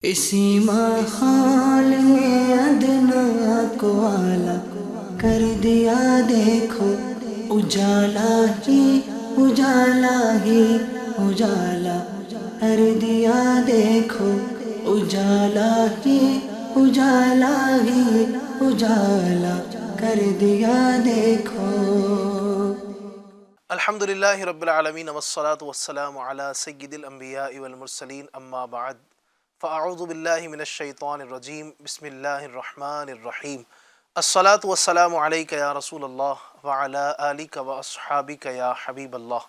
اسی ماحول میں ادنا کو اعلیٰ کر دیا دیکھو، اجالا ہی اجالا ہی اجالا کر دیا دیکھو، اجالا ہی اجالا ہی اجالا کر دیا دیکھو۔ الحمد للہ رب العالمین والصلاة والسلام علی سید الانبیاء والمرسلین اما بعد فاعوذ باللہ من الشیطان الرجیم بسم اللہ الرحمن الرحیم الصلاة والسلام علیک یا رسول اللہ وعلی آلک واصحابک یا حبیب اللہ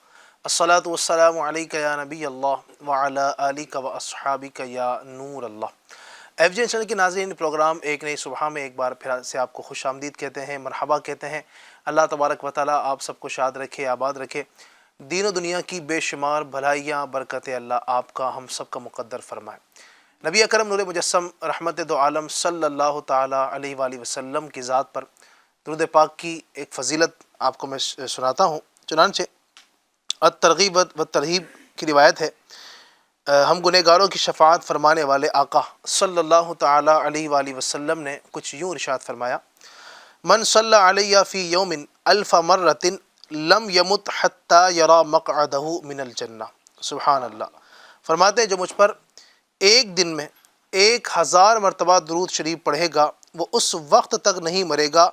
الصلاة والسلام علیک یا نبی اللہ وعلی آلک واصحابک یا نور اللہ۔ ایف جی این چینل کے ناظرین، پروگرام ایک نئی صبح میں ایک بار پھر سے آپ کو خوش آمدید کہتے ہیں، مرحبا کہتے ہیں۔ اللہ تبارک و تعالیٰ آپ سب کو شاد رکھے، آباد رکھے، دین و دنیا کی بے شمار بھلائیاں برکتیں اللہ آپ کا ہم سب کا مقدر فرمائے۔ نبی اکرم نور مجسم رحمت دو عالم صلی اللہ تعالیٰ علیہ وآلہ وسلم کی ذات پر درود پاک کی ایک فضیلت آپ کو میں سناتا ہوں۔ چنانچہ الترغیب و ترہیب کی روایت ہے، ہم گنہگاروں کی شفاعت فرمانے والے آقا صلی اللہ تعالیٰ علیہ وآلہ وسلم نے کچھ یوں ارشاد فرمایا: من صلی علیہ فی یوم الف مرۃ لم یمت حتی یری مقعدہ من الجنہ۔ سبحان اللہ۔ فرماتے ہیں جو مجھ پر ایک دن میں 1000 مرتبہ درود شریف پڑھے گا وہ اس وقت تک نہیں مرے گا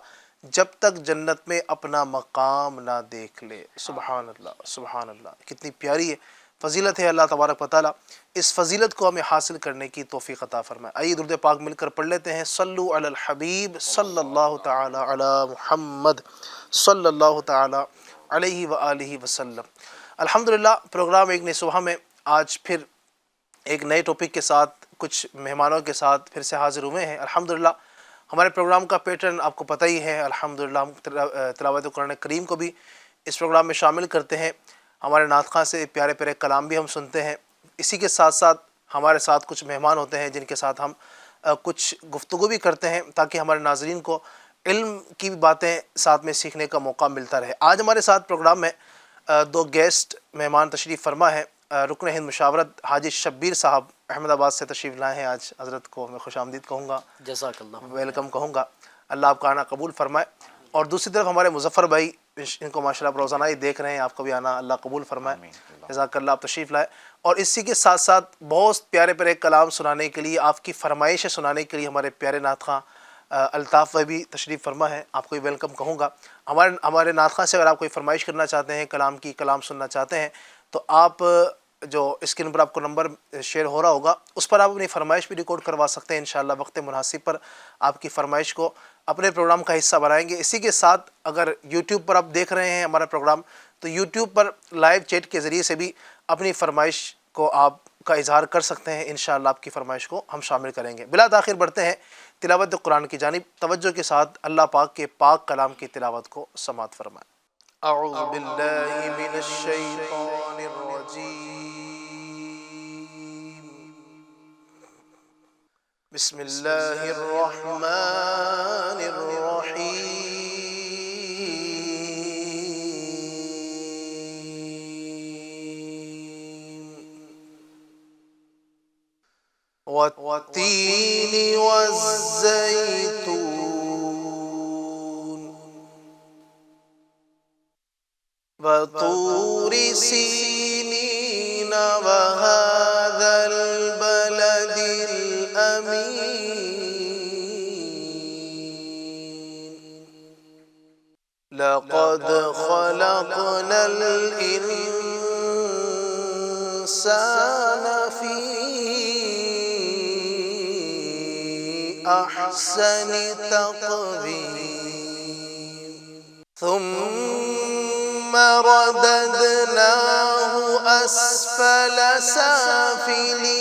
جب تک جنت میں اپنا مقام نہ دیکھ لے۔ سبحان اللہ، سبحان اللہ۔ کتنی پیاری ہے فضیلت ہے، اللہ تبارک و تعالیٰ اس فضیلت کو ہمیں حاصل کرنے کی توفیق عطا فرمائے۔ آئیے درود پاک مل کر پڑھ لیتے ہیں۔ صلو علی الحبیب صلی اللہ تعالی علی محمد صلی اللہ تعالی علیہ وآلہ وسلم۔ الحمدللہ، پروگرام ایک نئی صبح میں آج پھر ایک نئے ٹاپک کے ساتھ کچھ مہمانوں کے ساتھ پھر سے حاضر ہوئے ہیں۔ الحمدللہ ہمارے پروگرام کا پیٹرن آپ کو پتہ ہی ہے۔ الحمدللہ ہم تلاوت قرآن کریم کو بھی اس پروگرام میں شامل کرتے ہیں، ہمارے نعت خواں سے پیارے پیارے کلام بھی ہم سنتے ہیں، اسی کے ساتھ ساتھ ہمارے ساتھ کچھ مہمان ہوتے ہیں جن کے ساتھ ہم کچھ گفتگو بھی کرتے ہیں تاکہ ہمارے ناظرین کو علم کی بھی باتیں ساتھ میں سیکھنے کا موقع ملتا رہے۔ آج ہمارے ساتھ پروگرام میں 2 گیسٹ مہمان تشریف فرما ہے۔ رکن ہند مشاورت حاجی شبیر صاحب احمد آباد سے تشریف لائے ہیں۔ آج حضرت کو میں خوش آمدید کہوں گا، جزاک اللہ۔ ویلکم کہوں گا، اللہ آپ کا آنا قبول فرمائے۔ اور دوسری طرف ہمارے مظفر بھائی، ان کو ماشاءاللہ روزانہ ہی دیکھ رہے ہیں، آپ کا بھی آنا اللہ قبول فرمائے، جزاک اللہ، آپ تشریف لائے۔ اور اسی کے ساتھ ساتھ بہت پیارے پیارے کلام سنانے کے لیے، آپ کی فرمائشیں سنانے کے لیے ہمارے پیارے نعت خواں الطاف بھائی بھی تشریف فرما ہے، آپ کو بھی ویلکم کہوں گا۔ ہمارے نعت خواں سے اگر آپ کوئی فرمائش کرنا چاہتے ہیں، کلام سننا چاہتے ہیں، تو آپ جو اسکرین پر آپ کو نمبر شیئر ہو رہا ہوگا اس پر آپ اپنی فرمائش بھی ریکارڈ کروا سکتے ہیں۔ انشاءاللہ وقت مناسب پر آپ کی فرمائش کو اپنے پروگرام کا حصہ بنائیں گے۔ اسی کے ساتھ اگر یوٹیوب پر آپ دیکھ رہے ہیں ہمارا پروگرام، تو یوٹیوب پر لائیو چیٹ کے ذریعے سے بھی اپنی فرمائش کو آپ کا اظہار کر سکتے ہیں۔ انشاءاللہ آپ کی فرمائش کو ہم شامل کریں گے۔ بلا تاخیر بڑھتے ہیں تلاوت قرآن کی جانب، توجہ کے ساتھ اللہ پاک کے پاک کلام کی تلاوت کو سماعت فرمائیں۔ اعوذ باللہ من الشیطان الرجیم، بسم اللہ الرحمن الرحیم۔ والتین والزیتون وطور سینین وهذا البلد الأمین لقد خلقنا الإنسان في أحسن تقويم ثم رددناه أسفل سافلين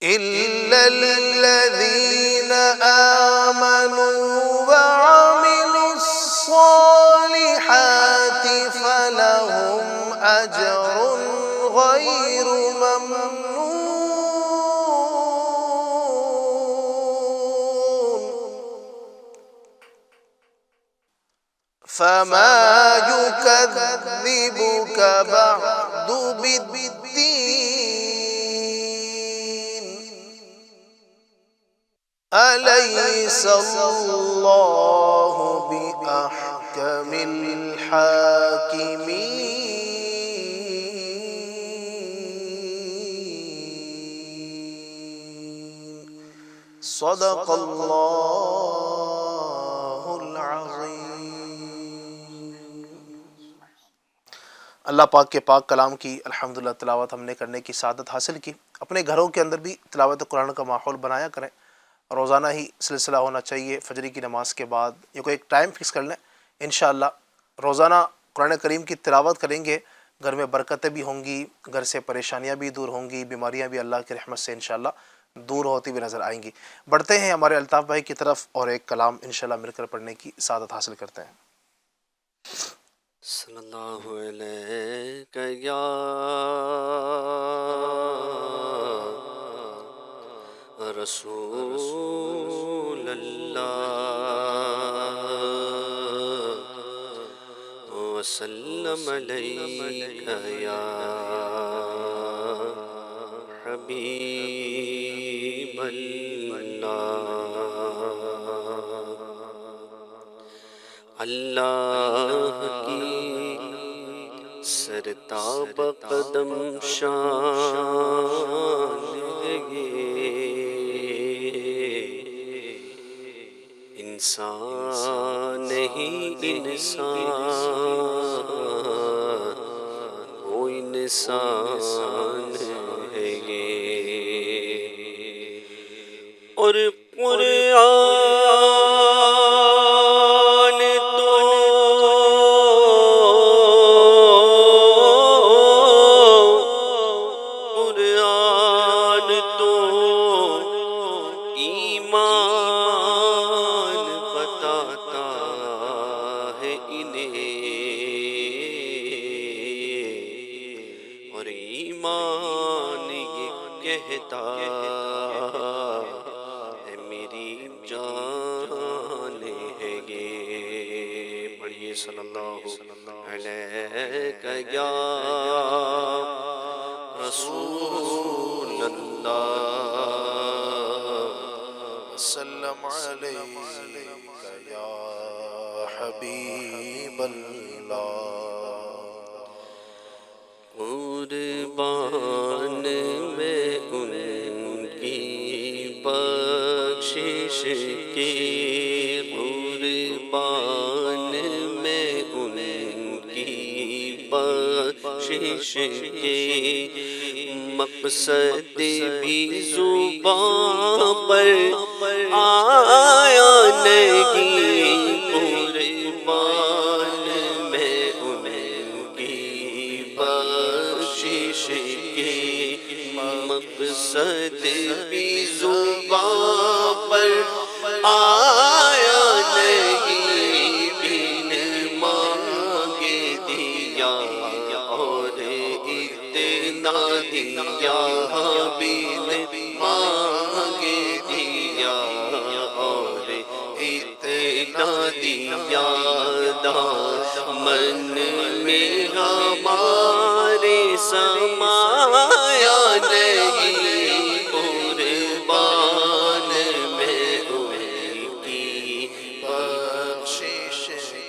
إلا الذين آمنوا وعملوا الصالحات فلهم أجر غير ممنون فما يكذبك بعد بالدين أليس الله بأحكم الحاكمين صدق اللہ العظیم۔ اللہ پاک کے پاک کلام کی الحمدللہ تلاوت ہم نے کرنے کی سعادت حاصل کی۔ اپنے گھروں کے اندر بھی تلاوت قرآن کا ماحول بنایا کریں، روزانہ ہی سلسلہ ہونا چاہیے، فجر کی نماز کے بعد یا کوئی ایک ٹائم فکس کر لیں، انشاءاللہ روزانہ قرآن کریم کی تلاوت کریں گے، گھر میں برکتیں بھی ہوں گی، گھر سے پریشانیاں بھی دور ہوں گی، بیماریاں بھی اللہ کی رحمت سے انشاءاللہ دور ہوتی ہوئی نظر آئیں گی۔ بڑھتے ہیں ہمارے الطاف بھائی کی طرف اور ایک کلام انشاءاللہ مل کر پڑھنے کی سعادت حاصل کرتے ہیں۔ صلی اللہ علیہ یا رسول اللہ وسلم علیک یا حبیب اللہ۔ اللہ کی سرتاب قدم شان ہے یہ، انسان نہیں انسان، وہ انسان ہے یہ، اور ایمان یہ کہتا ہے میری جان ہے یہ۔ پڑھیے صلی اللہ علیہ یا رسول اللہ وسلم علیک یا حبیب اللہ۔ قربان میں ان کی بخشش کی، قربان میں ان کی بخشش کی، مقصد بھی زبان پر آیا نہیں، قربان میں ان کی بخشش کی، مقصد بھی زبان پر آیا نہیں، بن مانگے دیا اور اتنا دیا، بن مانگے دیا اور اتنا دیا، دامن میں ہمارے سمایا نہیں، قربان میں ان کی بخشش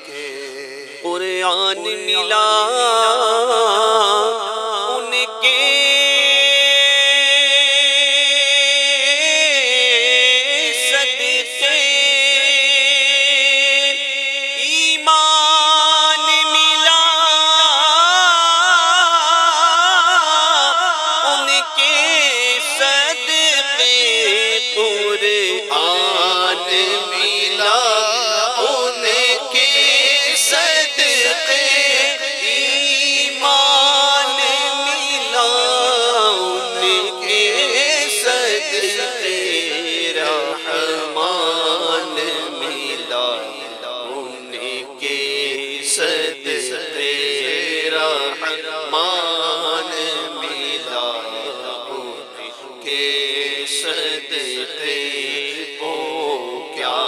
کے قرآن ملا ان کے صدقے، ایمان ملا ان کے صدقے، قرآن ملا ان کے صدقے، ایمان ملا ان کے صدقے، رحمان ملا ان کے صدقے، رحمان ملا ان کے صدقے، وہ کیا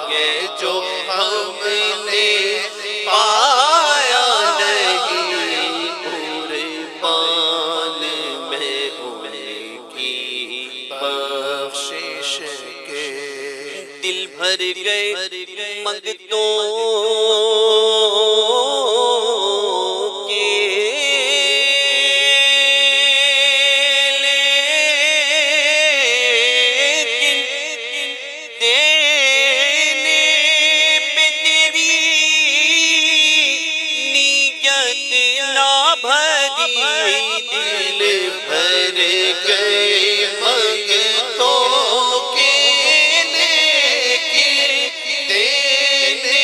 ہے جو ہم نے پایا بھر گئے منگتوں کے، لیکن دینے پہ تیری نیت نہ بھری، دل بھر گئے منگتوں کے، لیکن دینے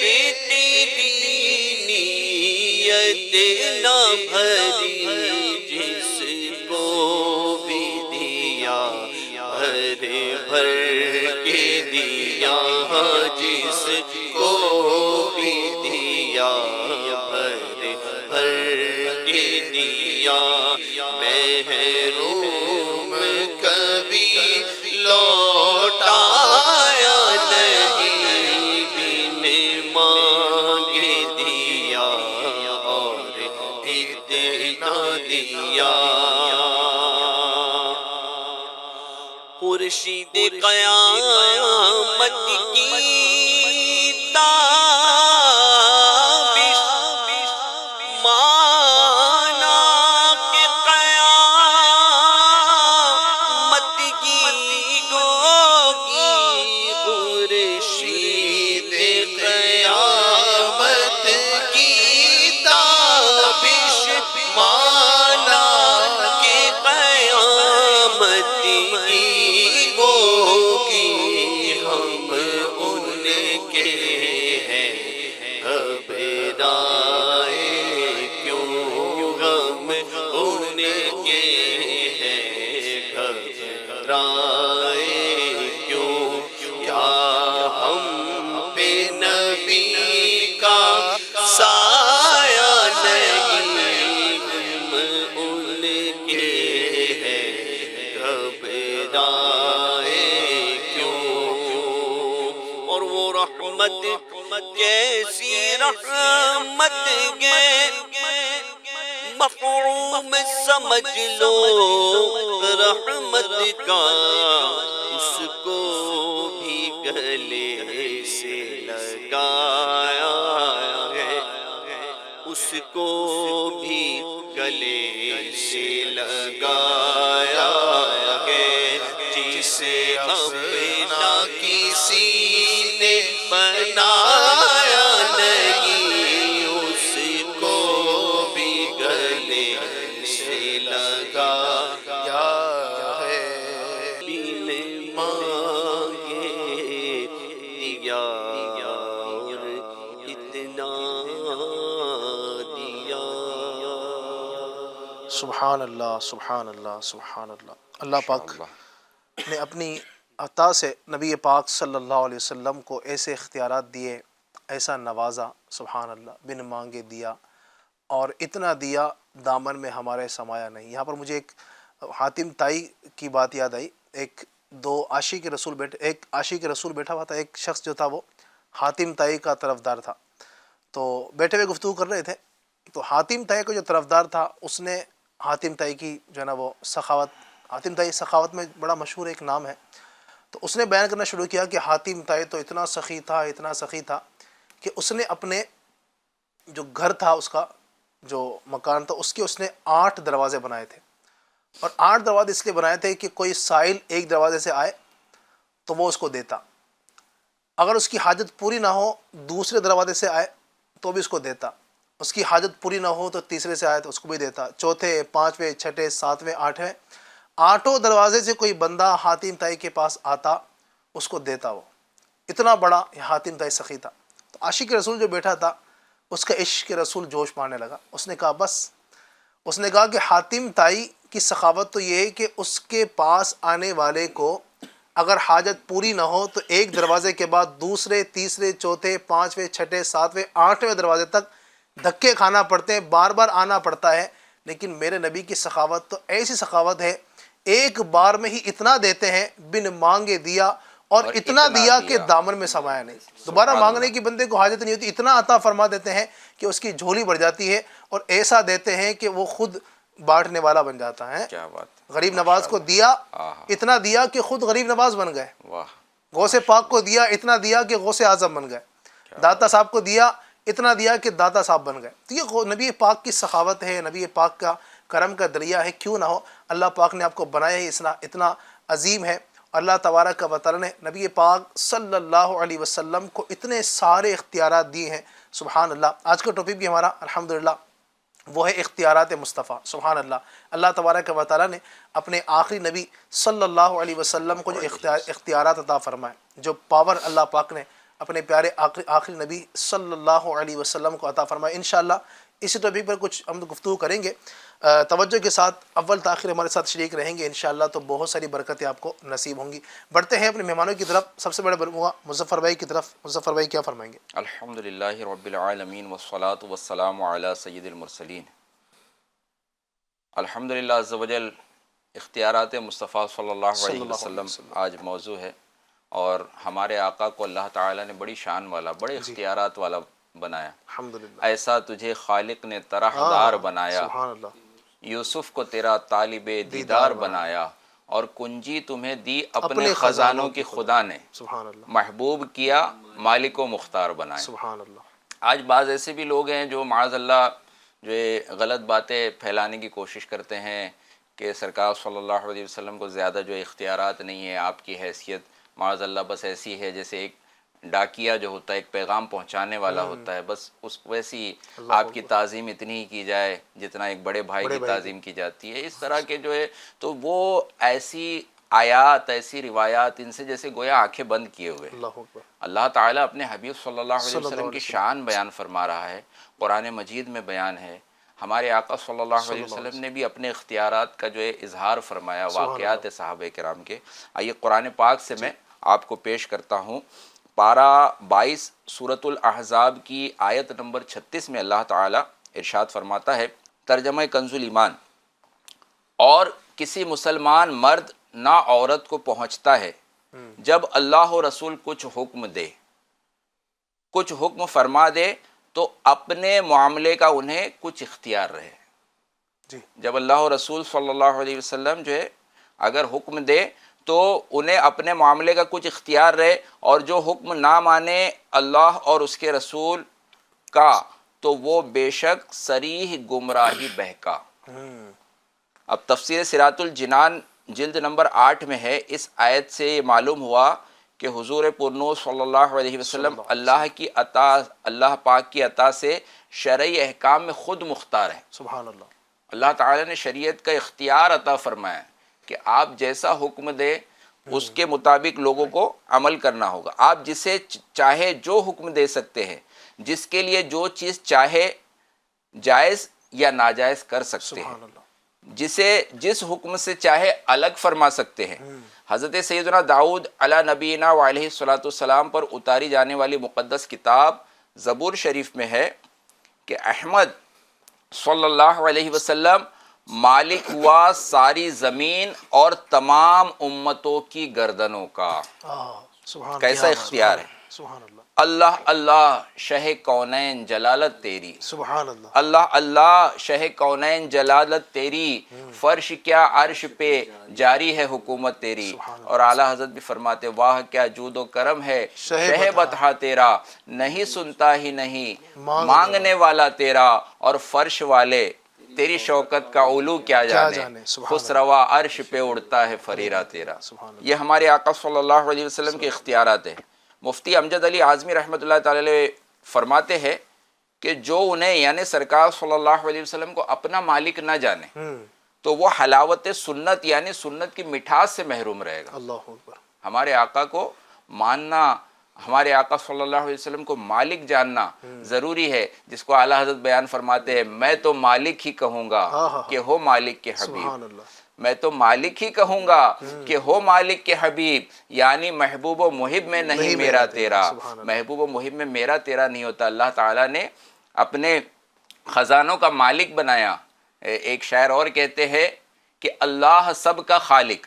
پہ تیری نیت نہ بھری، جس کو بھی دیا بھر بھر کے دیا، جس کو بھی دیا بھر بھر کے دیا، محروم کبھی لوٹایا نہیں، بن مانگے دیا اور اتنا دیا۔ خورشید قیامت کی تابش مانا کہ قیامت کی ہوگی، خورشید قیامت کی تابش مانا کہ قیامت کی ہوگی، ہم ان کے ہیں گھبرائے کیوں، ہم ان کے ہیں گھبرائے کیوں، کیا ہم پہ نبی کا سایہ نہیں، ہم ان کے ہیں گھبرائے کیوں۔ اور وہ رحمت کیسی رحمت گے، مفہوم سمجھ لو رحمت کا، اس کو بھی گلے سے لگایا ہے، اس کو بھی گلے سے لگایا ہے، جسے اپنا کسی نے بنایا نہیں، اس کو بھی گلے سے لگایا ہے، بن مانگے دیا اور اتنا دیا۔ سبحان اللہ، سبحان اللہ، سبحان اللہ۔ اللہ پاک نے اپنی عطا سے نبی پاک صلی اللہ علیہ وسلم کو ایسے اختیارات دیے، ایسا نوازا، سبحان اللہ، بن مانگے دیا اور اتنا دیا دامن میں ہمارے سمایا نہیں۔ یہاں پر مجھے ایک حاتم طائی کی بات یاد آئی، ایک عاشق رسول بیٹھا ہوا تھا، ایک شخص جو تھا وہ حاتم طائی کا طرفدار تھا، تو بیٹھے ہوئے گفتگو کر رہے تھے، تو حاتم طائی کا جو طرفدار تھا اس نے حاتم طائی کی جو ہے نا وہ سخاوت، حاتم طائی سخاوت میں بڑا مشہور ایک نام ہے، تو اس نے بیان کرنا شروع کیا کہ حاتم طائی تو اتنا سخی تھا کہ اس نے اپنے جو گھر تھا، اس کا جو مکان تھا، اس نے 8 دروازے بنائے تھے، اور 8 دروازے اس لیے بنائے تھے کہ کوئی سائل ایک دروازے سے آئے تو وہ اس کو دیتا، اگر اس کی حاجت پوری نہ ہو دوسرے دروازے سے آئے تو بھی اس کو دیتا، اس کی حاجت پوری نہ ہو تو تیسرے سے آئے تو اس کو بھی دیتا، چوتھے، پانچویں، چھٹے، ساتویں، آٹھویں، 8 دروازے سے کوئی بندہ حاتم طائی کے پاس آتا اس کو دیتا، وہ اتنا بڑا حاتم طائی سخی تھا۔ تو عاشق رسول جو بیٹھا تھا اس کا عشق رسول جوش مارنے لگا، اس نے کہا کہ حاتم طائی کی سخاوت تو یہ ہے کہ اس کے پاس آنے والے کو اگر حاجت پوری نہ ہو تو ایک دروازے کے بعد دوسرے، تیسرے، چوتھے، پانچویں، چھٹے، ساتویں، آٹھویں دروازے تک دھکے کھانا پڑتے ہیں، بار بار آنا پڑتا ہے، لیکن میرے نبی کی سخاوت تو ایسی سخاوت ہے، ایک بار میں ہی اتنا دیتے ہیں، بن مانگے دیا اور اتنا دیا کہ دامن میں سمایا نہیں، دوبارہ مانگنے کی بندے کو حاجت نہیں ہوتی، اتنا عطا فرما دیتے ہیں کہ اس کی جھولی بھر جاتی ہے، اور ایسا دیتے ہیں کہ وہ خود بانٹنے والا بن جاتا ہے۔ کیا بات، غریب نواز کو دیا، اتنا دیا کہ خود غریب نواز بن گئے۔ واہ، غوث پاک کو دیا، اتنا دیا کہ غوث اعظم بن گئے، داتا صاحب کو دیا، اتنا دیا کہ داتا صاحب بن گئے۔ تو یہ نبی پاک کی سخاوت ہے، نبی پاک کا کرم کا دریا ہے، کیوں نہ ہو، اللہ پاک نے آپ کو بنایا ہی اتنا عظیم ہے۔ اللہ تبارک و تعالی نے نبی پاک صلی اللہ علیہ وسلم کو اتنے سارے اختیارات دیے ہیں، سبحان اللہ۔ آج کا ٹاپک بھی ہمارا الحمدللہ وہ ہے اختیارات مصطفیٰ، سبحان اللہ۔ اللہ تبارک و تعالی نے اپنے آخری نبی صلی اللہ علیہ وسلم کو جو اختیارات عطا فرمائے، جو پاور اللہ پاک نے اپنے پیارے آخری نبی صلی اللہ علیہ وسلم کو عطا فرمائے، انشاءاللہ اسی ٹاپک پر کچھ ہم گفتگو کریں گے۔ توجہ کے ساتھ اول تاخیر ہمارے ساتھ شریک رہیں گے انشاءاللہ، تو بہت ساری برکتیں آپ کو نصیب ہوں گی۔ بڑھتے ہیں اپنے مہمانوں کی طرف، سب سے بڑے مظفر بھائی کی طرف۔ مظفر بھائی کیا فرمائیں گے؟ الحمدللہ رب العالمین والصلاة والسلام علی سید المرسلین۔ الحمدللہ عز و جل، اختیارات مصطفیٰ صلی اللہ علیہ وسلم آج موضوع ہے، اور ہمارے آقا کو اللہ تعالیٰ نے بڑی شان والا، بڑے اختیارات والا بنایا۔ الحمدللہ، ایسا تجھے خالق نے طرح دار بنایا، سبحان اللہ، یوسف کو تیرا طالب دیدار بنایا، اور کنجی تمہیں دی اپنے خزانوں کی خدا نے، سبحان اللہ، محبوب کیا مالک و مختار بنایا۔ سبحان اللہ، آج بعض ایسے بھی لوگ ہیں جو معاذ اللہ جو غلط باتیں پھیلانے کی کوشش کرتے ہیں کہ سرکار صلی اللہ علیہ وسلم کو زیادہ جو اختیارات نہیں ہیں، آپ کی حیثیت معاذ اللہ بس ایسی ہے جیسے ایک ڈاکیا جو ہوتا ہے، ایک پیغام پہنچانے والا ہوتا ہے، بس اس ویسی آپ کی تعظیم اتنی ہی کی جائے جتنا ایک بڑے بھائی کی تعظیم کی جاتی ہے۔ اس طرح کے جو ہے تو وہ ایسی آیات، ایسی روایات، ان سے جیسے گویا آنکھیں بند کیے ہوئے۔ اللہ اکبر، اللہ تعالیٰ اپنے حبیب صلی اللہ علیہ وسلم کی شان بیان فرما رہا ہے، قرآن مجید میں بیان ہے۔ ہمارے آقا صلی اللہ علیہ وسلم نے بھی اپنے اختیارات کا جو ہے اظہار فرمایا، واقعات صحابہ کرام کے۔ آئیے قرآن پاک سے میں آپ کو پیش کرتا ہوں، پارہ 22 سورۃ الاحزاب کی آیت نمبر 36 میں اللہ تعالیٰ ارشاد فرماتا ہے، ترجمہ کنز الایمان: اور کسی مسلمان مرد نہ عورت کو پہنچتا ہے جب اللہ و رسول کچھ حکم دے، کچھ حکم فرما دے تو اپنے معاملے کا انہیں کچھ اختیار رہے۔ جی، جب اللہ و رسول صلی اللہ علیہ وسلم جو ہے اگر حکم دے تو انہیں اپنے معاملے کا کچھ اختیار رہے، اور جو حکم نہ مانے اللہ اور اس کے رسول کا تو وہ بے شک صریح گمراہی بہکا۔ اب تفسیر صراط الجنان جلد نمبر 8 میں ہے۔ اس آیت سے یہ معلوم ہوا کہ حضور پرنور صلی اللہ علیہ وسلم اللہ کی عطا، اللہ پاک کی عطا سے شرعی احکام میں خود مختار ہیں۔ سبحان اللہ، اللہ تعالیٰ نے شریعت کا اختیار عطا فرمایا کہ آپ جیسا حکم دے اس کے مطابق لوگوں کو عمل کرنا ہوگا۔ آپ جسے چاہے جو حکم دے سکتے ہیں، جس کے لیے جو چیز چاہے جائز یا ناجائز کر سکتے ہیں، سبحان اللہ، جسے جس حکم سے چاہے الگ فرما سکتے ہیں۔ حضرت سیدنا داؤد علی نبینا و علیہ الصلوۃ والسلام پر اتاری جانے والی مقدس کتاب زبور شریف میں ہے کہ احمد صلی اللہ علیہ وسلم مالک ہوا ساری زمین اور تمام امتوں کی گردنوں کا۔ سبحان، کیسا اختیار ہے! سبحان اللہ، اللہ اللہ شہ کونین جلالت تیری، سبحان اللہ، اللہ اللہ شہ کونین جلالت تیری، فرش کیا عرش پہ جاری ہے حکومت تیری۔ اور اعلیٰ حضرت بھی فرماتے، واہ کیا جود و کرم ہے شہ بطحہ تیرا، نہیں سنتا ہی نہیں مانگنے والا تیرا، اور فرش والے تیری شوکت کا علو کیا جانے، خسروا عرش پہ اڑتا ہے فریرہ تیرا۔ یہ ہمارے آقا صلی اللہ علیہ وسلم کے اختیارات ہیں۔ مفتی امجد علی اعظمی رحمۃ اللہ تعالی علیہ فرماتے ہیں کہ جو انہیں یعنی سرکار صلی اللہ علیہ وسلم کو اپنا مالک نہ جانے تو وہ حلاوت سنت یعنی سنت کی مٹھاس سے محروم رہے گا۔ اللہ اکبر، ہمارے آقا کو ماننا، ہمارے آقا صلی اللہ علیہ وسلم کو مالک جاننا ضروری ہے، جس کو اعلیٰ حضرت بیان فرماتے ہیں، میں تو مالک ہی کہوں گا کہ ہو مالک کے حبیب، سبحان اللہ، میں تو مالک ہی کہوں گا کہ ہو مالک کے حبیب، یعنی محبوب و محب میں نہیں میرا تیرا، محبوب و محب میں میرا تیرا نہیں ہوتا۔ اللہ تعالیٰ نے اپنے خزانوں کا مالک بنایا۔ ایک شاعر اور کہتے ہیں کہ اللہ سب کا خالق،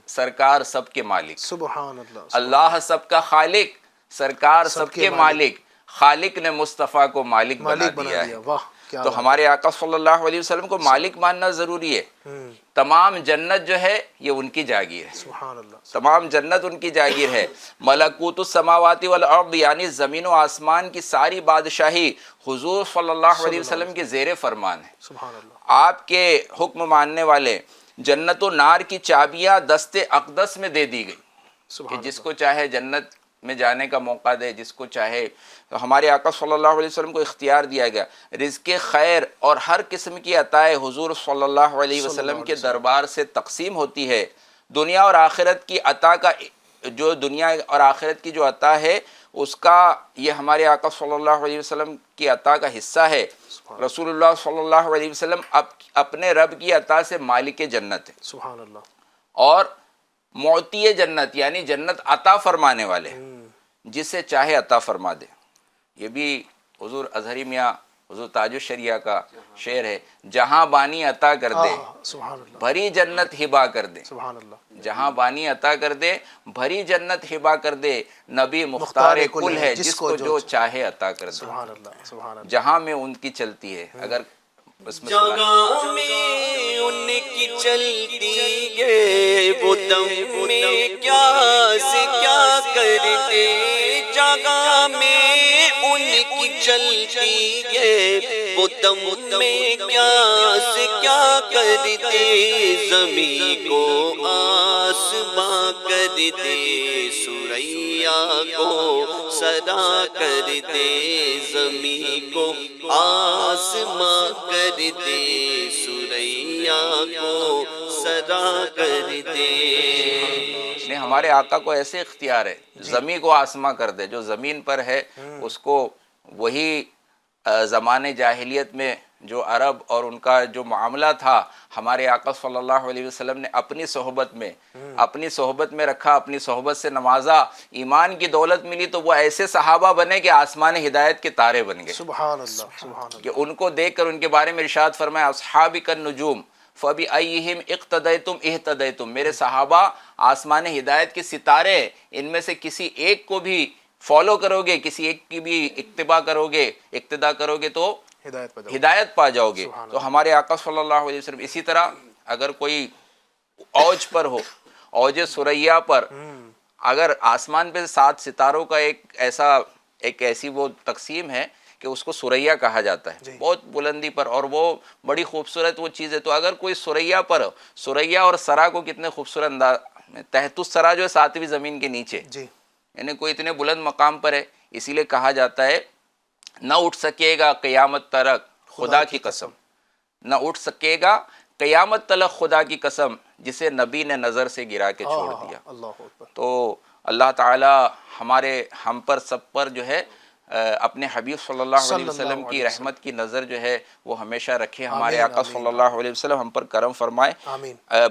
سرکار سب کے مالک۔ سبحان اللہ، اللہ سب کا خالق، سرکار سب کے مالک، خالق نے مصطفیٰ کو مالک بنا دیا ہے۔ واہ، تو ہمارے آقا صلی اللہ علیہ وسلم کو مالک ماننا ضروری ہے۔ تمام جنت جو ہے یہ ان کی جاگیر ہے، سبحان اللہ، تمام جنت ان کی جاگیر ہے۔ ملکوت السماوات والارض یعنی زمین و آسمان کی ساری بادشاہی حضور صلی اللہ علیہ وسلم کے زیر فرمان ہے۔ سبحان اللہ، آپ کے حکم ماننے والے، جنت و نار کی چابیاں دست اقدس میں دے دی گئی کہ سبحان جس کو چاہے جنت میں جانے کا موقع دے، جس کو چاہے۔ تو ہمارے آقا صلی اللہ علیہ وسلم کو اختیار دیا گیا، رزق خیر اور ہر قسم کی عطائے حضور صلی اللہ علیہ وسلم کے دربار سے تقسیم ہوتی ہے۔ دنیا اور آخرت کی عطا کا جو دنیا اور آخرت کی جو عطا ہے اس کا یہ ہمارے آقا صلی اللہ علیہ وسلم کی عطا کا حصہ ہے۔ رسول اللہ صلی اللہ علیہ وسلم اپنے رب کی عطا سے مالک جنت ہے سبحان اللہ، اور معطی جنت یعنی جنت عطا فرمانے والے، جسے چاہے عطا فرما دے۔ یہ بھی حضور اظہری میاں حضور تاج الشریعہ کا شعر ہے، جہاں بانی عطا کر دے سبحان اللہ، بھری جنت ہبا کر دے، سبحان اللہ، جہاں بانی عطا کر دے بھری جنت ہبا کر دے، نبی مختار کل ہے جس کو جو چاہے عطا کر دے۔ سبحان اللہ، سبحان اللہ، جہاں میں ان کی چلتی ہے، اگر اس میں جگہ میں ان کی چلتی ہے وہ دم میں کیا سے کیا کر دے، جگہ میں ان کی چلتی ہے وہ دم میں کیا سے کیا کر دے، زمین کو آسماں کر دے، سریا کو سرا کر دے، زمین کو آسماں کر دے، سریا کو سرا کر دے۔ نے ہمارے آقا کو ایسے اختیار ہے، زمین کو آسماں کر دے، جو زمین پر ہے اس کو وہی زمانے جاہلیت میں جو عرب اور ان کا جو معاملہ تھا ہمارے آقا صلی اللہ علیہ وسلم نے اپنی صحبت میں رکھا، اپنی صحبت سے نوازا، ایمان کی دولت ملی تو وہ ایسے صحابہ بنے کہ آسمان ہدایت کے تارے بن گئے۔ سبحان اللہ، سبحان اللہ، کہ ان کو دیکھ کر ان کے بارے میں ارشاد فرمایا اصحابک النجوم فبأیہم اقتدیتم اہتدیتم، میرے صحابہ آسمان ہدایت کے ستارے ہیں، ان میں سے کسی ایک کو بھی فالو کرو گے، کسی ایک کی بھی اقتدا کرو گے تو ہدایت پا جاؤ گے۔ تو ہمارے آقا صلی اللہ علیہ وسلم اسی طرح اگر کوئی اوج پر ہو، اوج ثریا پر، اگر آسمان پہ 7 ستاروں کا ایک ایسی وہ تقسیم ہے کہ اس کو ثریا کہا جاتا ہے، بہت بلندی پر، اور وہ بڑی خوبصورت وہ چیز ہے۔ تو اگر کوئی ثریا پر، ثریا اور سرا کو کتنے خوبصورت انداز، تحت الثری جو ہے 7ویں زمین کے نیچے، یعنی کوئی اتنے بلند مقام پر ہے، اسی لیے کہا جاتا ہے نہ اٹھ سکے گا قیامت تلک خدا کی قسم، نہ اٹھ سکے گا قیامت تلک خدا کی قسم، جسے نبی نے نظر سے گرا کے چھوڑ دیا۔ تو اللہ تعالی ہم پر سب پر جو ہے اپنے حبیب صلی اللہ علیہ وسلم کی رحمت کی نظر جو ہے وہ ہمیشہ رکھے، ہمارے آقا صلی اللہ علیہ وسلم ہم پر کرم فرمائے۔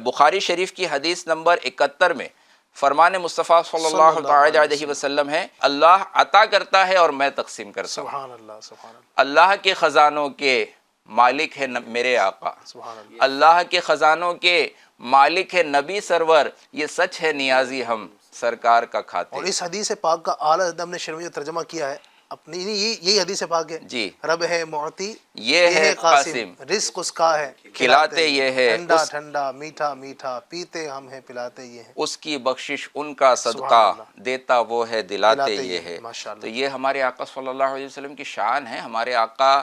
بخاری شریف کی حدیث نمبر 71 میں فرمان مصطفیٰ صلی اللہ تعالی علیہ وسلم ہے، اللہ عطا کرتا ہے اور میں تقسیم کرتا ہوں۔ سبحان اللہ، سبحان اللہ، اللہ کے خزانوں کے مالک ہے میرے آقا، سبحان اللہ، اللہ کے خزانوں کے مالک ہے نبی سرور، یہ سچ ہے نیازی ہم سرکار کا کھاتے۔ اور اس حدیث پاک کا اعلیٰ ادب نے شرمی جو ترجمہ کیا ہے اپنی، یہی حدیث پاک ہے، جی، رب ہے معطی یہ ہے قاسم، رزق اس کا ہے کھلاتے یہ ہے، ٹھنڈا ٹھنڈا میٹھا میٹھا، پیتے ہم ہیں پلاتے یہ ہیں، اس کی بخشش ان کا صدقہ دیتا وہ ہے دلاتے یہ ہے۔ تو یہ ہمارے آقا صلی اللہ علیہ وسلم کی شان ہے۔ ہمارے آقا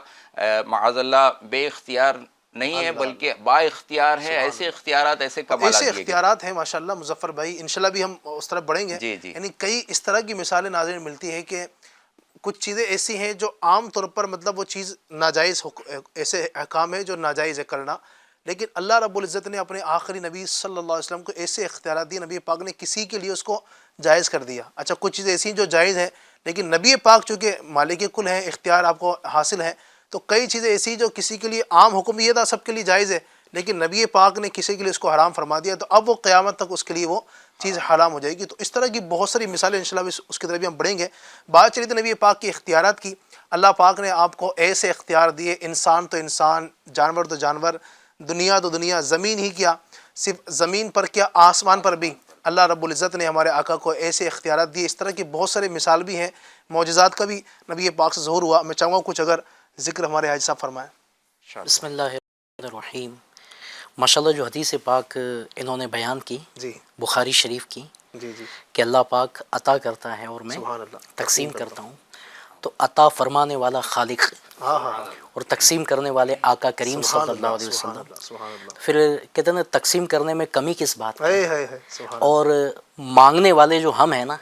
معاذ اللہ بے اختیار نہیں ہے بلکہ با اختیار ہے، ایسے اختیارات، ایسے کمالات، ایسے اختیارات ہیں ماشاءاللہ۔ مظفر بھائی انشاءاللہ بھی ہم اس طرف بڑھیں گے، یعنی کئی اس طرح کی مثالیں ناظرین ملتی ہے کہ کچھ چیزیں ایسی ہیں جو عام طور پر مطلب وہ چیز ناجائز، ایسے احکام ہے جو ناجائز ہے کرنا، لیکن اللہ رب العزت نے اپنے آخری نبی صلی اللہ علیہ وسلم کو ایسے اختیارات دیے، نبی پاک نے کسی کے لیے اس کو جائز کر دیا۔ اچھا کچھ چیزیں ایسی ہیں جو جائز ہیں، لیکن نبی پاک چونکہ مالک کل ہیں، اختیار آپ کو حاصل ہے، تو کئی چیزیں ایسی جو کسی کے لیے عام حکم یہ تھا سب کے لیے جائز ہے، لیکن نبی پاک نے کسی کے لیے اس کو حرام فرما دیا، تو اب وہ قیامت تک اس کے لیے وہ چیز حرام ہو جائے گی۔ تو اس طرح کی بہت ساری مثالیں انشاءاللہ بھی اس کی طرف بھی ہم بڑھیں گے۔ بات چلی تھی نبی پاک کے اختیارات کی، اللہ پاک نے آپ کو ایسے اختیار دیے، انسان تو انسان، جانور تو جانور، دنیا تو دنیا، زمین ہی کیا، صرف زمین پر کیا آسمان پر بھی اللہ رب العزت نے ہمارے آقا کو ایسے اختیارات دیے۔ اس طرح کی بہت سارے مثال بھی ہیں، معجزات کا بھی نبی پاک سے ظہور ہوا۔ میں چاہوں گا کچھ اگر ذکر ہمارے حاجی صاحب فرمائیں۔ بسم اللہ الرحمن الرحیم. ماشاءاللہ جو حدیث پاک انہوں نے بیان کی جی بخاری شریف کی جی جی کہ اللہ پاک عطا کرتا ہے اور میں سبحان اللہ تقسیم کرتا ہوں، تو عطا فرمانے والا خالق ہاں ہاں ہاں اور تقسیم کرنے والے آقا کریم صلی اللہ علیہ سبحان وسلم. اللہ سبحان اللہ پھر کہتے ہیں تقسیم کرنے میں کمی کس بات کی، ہے سبحان اللہ اور مانگنے والے جو ہم ہیں نا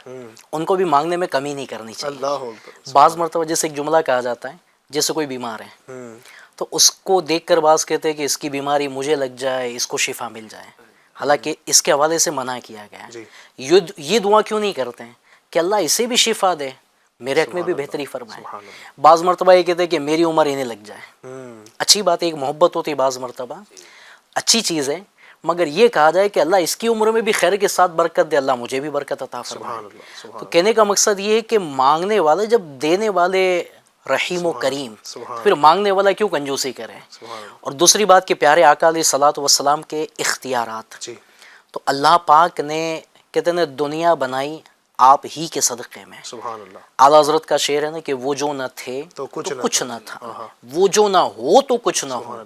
ان کو بھی مانگنے میں کمی نہیں کرنی چاہیے. اللہ اکبر. بعض مرتبہ جیسے ایک جملہ کہا جاتا ہے، جیسے کوئی بیمار ہے تو اس کو دیکھ کر بعض کہتے ہیں کہ اس کی بیماری مجھے لگ جائے، اس کو شفا مل جائے، حالانکہ اس کے حوالے سے منع کیا گیا ہے. جی یہ دعا کیوں نہیں کرتے ہیں کہ اللہ اسے بھی شفا دے، میرے حق میں بھی بہتری فرمائے. سبحان اللہ. بعض مرتبہ یہ کہتے ہیں کہ میری عمر انہیں لگ جائے. اچھی بات ہے، ایک محبت ہوتی ہے بعض مرتبہ، اچھی چیز ہے، مگر یہ کہا جائے کہ اللہ اس کی عمر میں بھی خیر کے ساتھ برکت دے، اللہ مجھے بھی برکت عطا فرمائے. سبحان اللہ سبحان تو کہنے کا مقصد یہ ہے کہ مانگنے والے جب دینے والے رحیم و کریم، سبحان پھر مانگنے والا کیوں کنجوسی کرے. سبحان اللہ. اور دوسری بات کہ پیارے آقا علیہ الصلوۃ والسلام کے اختیارات، جی تو اللہ پاک نے کہتے ہیں دنیا بنائی آپ ہی کے صدقے میں. سبحان اللہ. اعلیٰ حضرت کا شعر ہے نا کہ وہ جو نہ تھے تو کچھ نہ نہ تھا، وہ جو نہ ہو تو کچھ نہ ہو،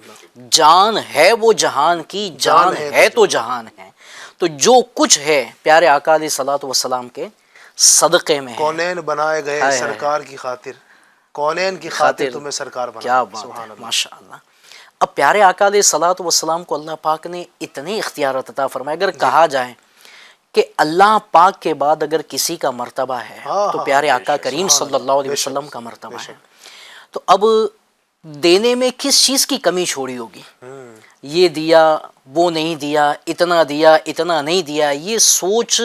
جان ہے وہ جہان کی، جان ہے تو جہان ہے. تو جو کچھ ہے پیارے آقا علیہ الصلوۃ والسلام کے صدقے میں ہے. کونین بنائے گئے ہائے سرکار کی خاطر، کونین کی خاطر تمہیں سرکار بنا. کیا بات سبحان ہے، اللہ. ماشاء اللہ. اب پیارے آقا علیہ الصلوۃ والسلام کو اللہ پاک نے اتنے اختیارات عطا فرمائے. اگر کہا جائے کہ اللہ پاک کے بعد اگر کسی کا مرتبہ ہے تو پیارے آقا کریم صلی اللہ علیہ وسلم کا مرتبہ ہے. تو اب دینے میں کس چیز کی کمی چھوڑی ہوگی؟ یہ دیا وہ نہیں دیا، اتنا دیا اتنا نہیں دیا، یہ سوچ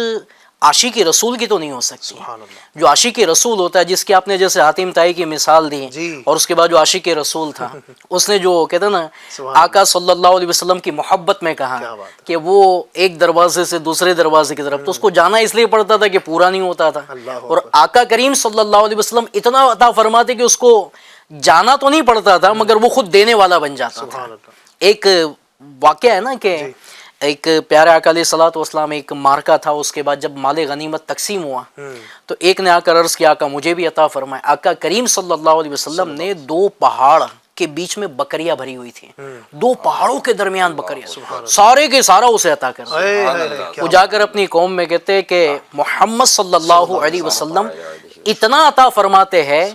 عاشق رسول کی تو نہیں ہو سکتی. سبحان اللہ. جو عاشق رسول ہوتا ہے، جس کی آپ نے جیسے حاتم طائی کی مثال دی، جی. اور اس کے بعد جو عاشق رسول تھا اس نے جو کہتے ہیں نا سبحان آقا صلی اللہ علیہ وسلم کی محبت میں کہا کیا بات ہے. کہ وہ ایک دروازے سے دوسرے دروازے کی طرف، تو اس کو جانا اس لیے پڑتا تھا کہ پورا نہیں ہوتا تھا. اللہ اور آقا کریم صلی اللہ علیہ وسلم اتنا عطا فرماتے کہ اس کو جانا تو نہیں پڑتا تھا مگر وہ خود دینے والا بن جاتا تھا. سبحان اللہ. ایک واقعہ ہے نا کہ ایک پیارے آقا علیہ الصلوۃ والسلام ایک مارکا تھا، اس کے بعد جب مال غنیمت تقسیم ہوا تو ایک نے آ کر عرض کیا آقا مجھے بھی عطا فرمائے. آقا کریم صلی اللہ علیہ وسلم نے 2 پہاڑ کے بیچ میں بکریاں بھری ہوئی تھیں، 2 پہاڑوں کے درمیان بکریاں، سارے کے سارا اسے عطا کر دیا. وہ جا کر اپنی قوم میں کہتے کہ محمد صلی اللہ علیہ وسلم اتنا عطا فرماتے ہیں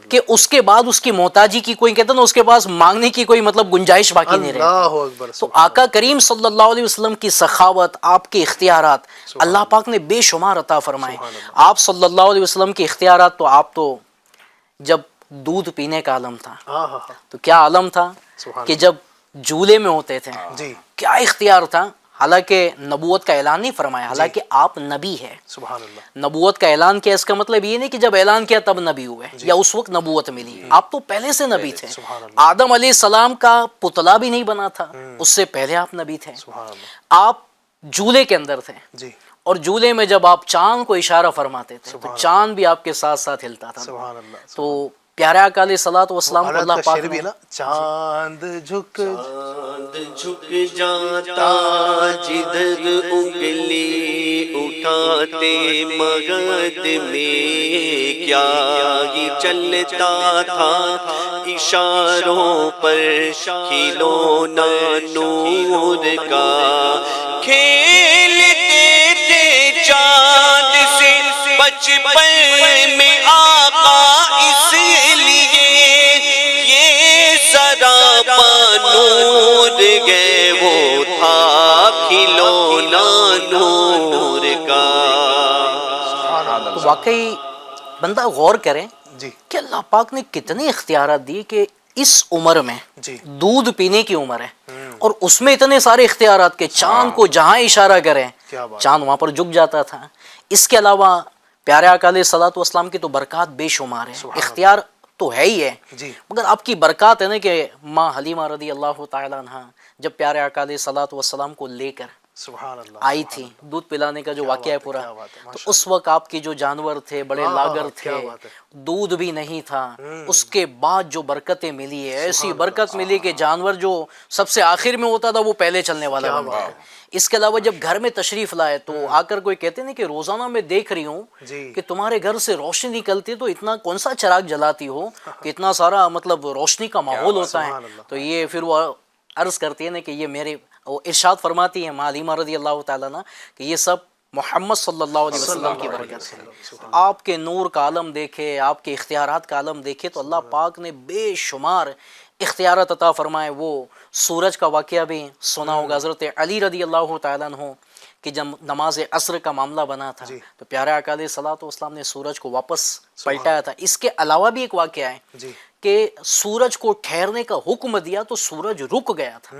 کہ اس کے بعد اس کی محتاجی کی کوئی کہتے ہیں نا اس کے پاس مانگنے کی کوئی مطلب گنجائش باقی نہیں رہتی. اللہ اکبر. تو آقا کریم صلی اللہ علیہ وسلم کی سخاوت، آپ کے اختیارات اللہ پاک نے بے شمار عطا فرمائے. آپ صلی اللہ علیہ وسلم کے اختیارات، تو آپ تو جب دودھ پینے کا عالم تھا ہاں ہاں ہاں. تو کیا عالم تھا کہ جب جھولے میں ہوتے تھے جی کیا اختیار تھا. حالانکہ نبوت کا اعلان نہیں فرمایا، حالانکہ آپ نبی ہے. سبحان اللہ. نبوت کا اعلان کیا اس کا مطلب یہ نہیں کہ جب اعلان کیا تب نبی ہوئے یا اس وقت نبوت ملی. آپ تو پہلے سے نبی تھے. آدم علیہ السلام کا پتلا بھی نہیں بنا تھا، اس سے پہلے آپ نبی تھے. سبحان اللہ. آپ جھولے کے اندر تھے، جی اور جھولے میں جب آپ چاند کو اشارہ فرماتے تھے تو چاند بھی آپ کے ساتھ ساتھ ہلتا تھا. سبحان اللہ. تو پیارے آقا علیہ الصلوۃ والسلام کو اللہ پاک نے چاند جھک جاتا جدھر انگلی اٹھاتے مغد میں کیا ہی چلتا تھا اشاروں پر کھلونا نور کا کھیلتے تھے چاند سے بچپن میں آقا اس لیے یہ سراپا نور گئے وہ تھا کھلونا نور کا. تو واقعی بندہ غور کرے جی کہ اللہ پاک نے کتنے اختیارات دیے کہ اس عمر میں جی دودھ پینے کی عمر ہے اور اس میں اتنے سارے اختیارات کہ چاند کو جہاں اشارہ کریں چاند وہاں پر جھک جاتا تھا. اس کے علاوہ پیارے آقا علیہ الصلوۃ والسلام کی تو برکات بے شمار ہیں. اختیار تو ہے ہی ہے جی. مگر آپ کی برکات ہے نا کہ ماں حلیمہ رضی اللہ تعالیٰ عنہ جب پیارے آقا علیہ الصلوۃ والسلام کو لے کر سبحان اللہ آئی تھی، دودھ پلانے کا جو واقعہ ہے پورا، تو اس وقت آپ کی جو جانور تھے بڑے لاغر تھے، دودھ بھی نہیں تھا. اس کے بعد جو برکتیں ملی ہے، ایسی برکت ملی کہ جانور جو سب سے آخر میں ہوتا تھا وہ پہلے چلنے والا بن گیا. اس کے علاوہ جب گھر میں تشریف لائے تو آ کر کوئی کہتے ہیں کہ روزانہ میں دیکھ رہی ہوں کہ تمہارے گھر سے روشنی نکلتی ہے، تو اتنا کون سا چراغ جلاتی ہو کہ اتنا سارا مطلب روشنی کا ماحول ہوتا ہے. تو یہ پھر وہ عرض کرتی ہے نا کہ یہ میرے، وہ ارشاد فرماتی ہے ماں حلیمہ رضی اللہ تعالیٰ عنہ کہ یہ سب محمد صلی اللہ علیہ وسلم کی برکت ہے. آپ کے نور کا عالم دیکھے، آپ کے اختیارات کا عالم دیکھے تو اللہ پاک نے بے شمار اختیارات عطا فرمائے. وہ سورج کا واقعہ بھی سنا ہوگا، حضرت علی رضی اللہ تعالیٰ عنہ کہ جب نماز عصر کا معاملہ بنا تھا تو پیارے آقا علیہ الصلوۃ والسلام نے سورج کو واپس پلٹایا تھا. اس کے علاوہ بھی ایک واقعہ ہے کہ سورج کو ٹھہرنے کا حکم دیا تو سورج رک گیا تھا،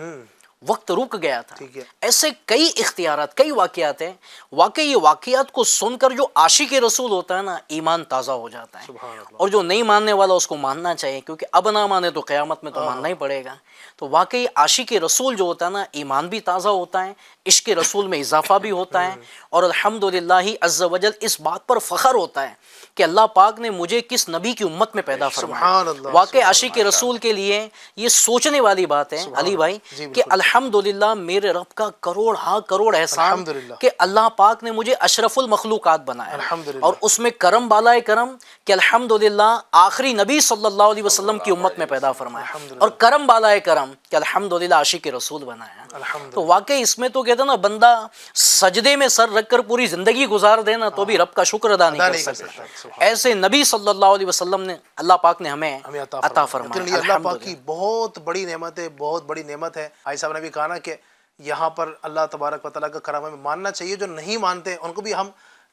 وقت رک گیا تھا. ایسے کئی اختیارات، کئی واقعات ہیں. واقعی یہ واقعات کو سن کر جو عاشق رسول ہوتا ہے نا، ایمان تازہ ہو جاتا ہے. اور جو نہیں ماننے والا اس کو ماننا چاہیے، کیونکہ اب نہ مانے تو قیامت میں تو ماننا ہی پڑے گا. تو واقعی عاشق رسول جو ہوتا ہے نا، ایمان بھی تازہ ہوتا ہے، عشق رسول میں اضافہ بھی ہوتا ہے، اور الحمدللہ عز وجل اس بات پر فخر ہوتا ہے کہ اللہ پاک نے مجھے کس نبی کی امت میں پیدا فرمایا. واقعی عاشق رسول کے لیے یہ سوچنے والی بات ہے علی بھائی کہ الحمدللہ میرے رب کا کروڑ ہاں کروڑ احسان کہ اللہ پاک نے مجھے اشرف المخلوقات بنایا، اور اس میں کرم بالائے کرم کہ الحمدللہ آخری نبی صلی اللہ علیہ وسلم کی امت میں پیدا فرمایا، اور کرم بالائے کرم کہ الحمدللہ عاشق رسول بنایا. تو واقعی اس میں تو کہتے ہیں نا، بندہ سجدے میں سر رکھ کر پوری زندگی گزار دے نا تو بھی رب کا شکر ادا نہیں کر سکتا. ایسے نبی صلی اللہ علیہ وسلم نے اللہ پاک نے ہمیں عطا فرمایا. اللہ پاک کی بہت بڑی نعمت ہے، بہت بڑی نعمت ہے. بھائی صاحب نے بھی کہا نا کہ یہاں پر اللہ تبارک و تعالیٰ کا کرم ہمیں ماننا چاہیے. جو نہیں مانتے ان کو بھی ہم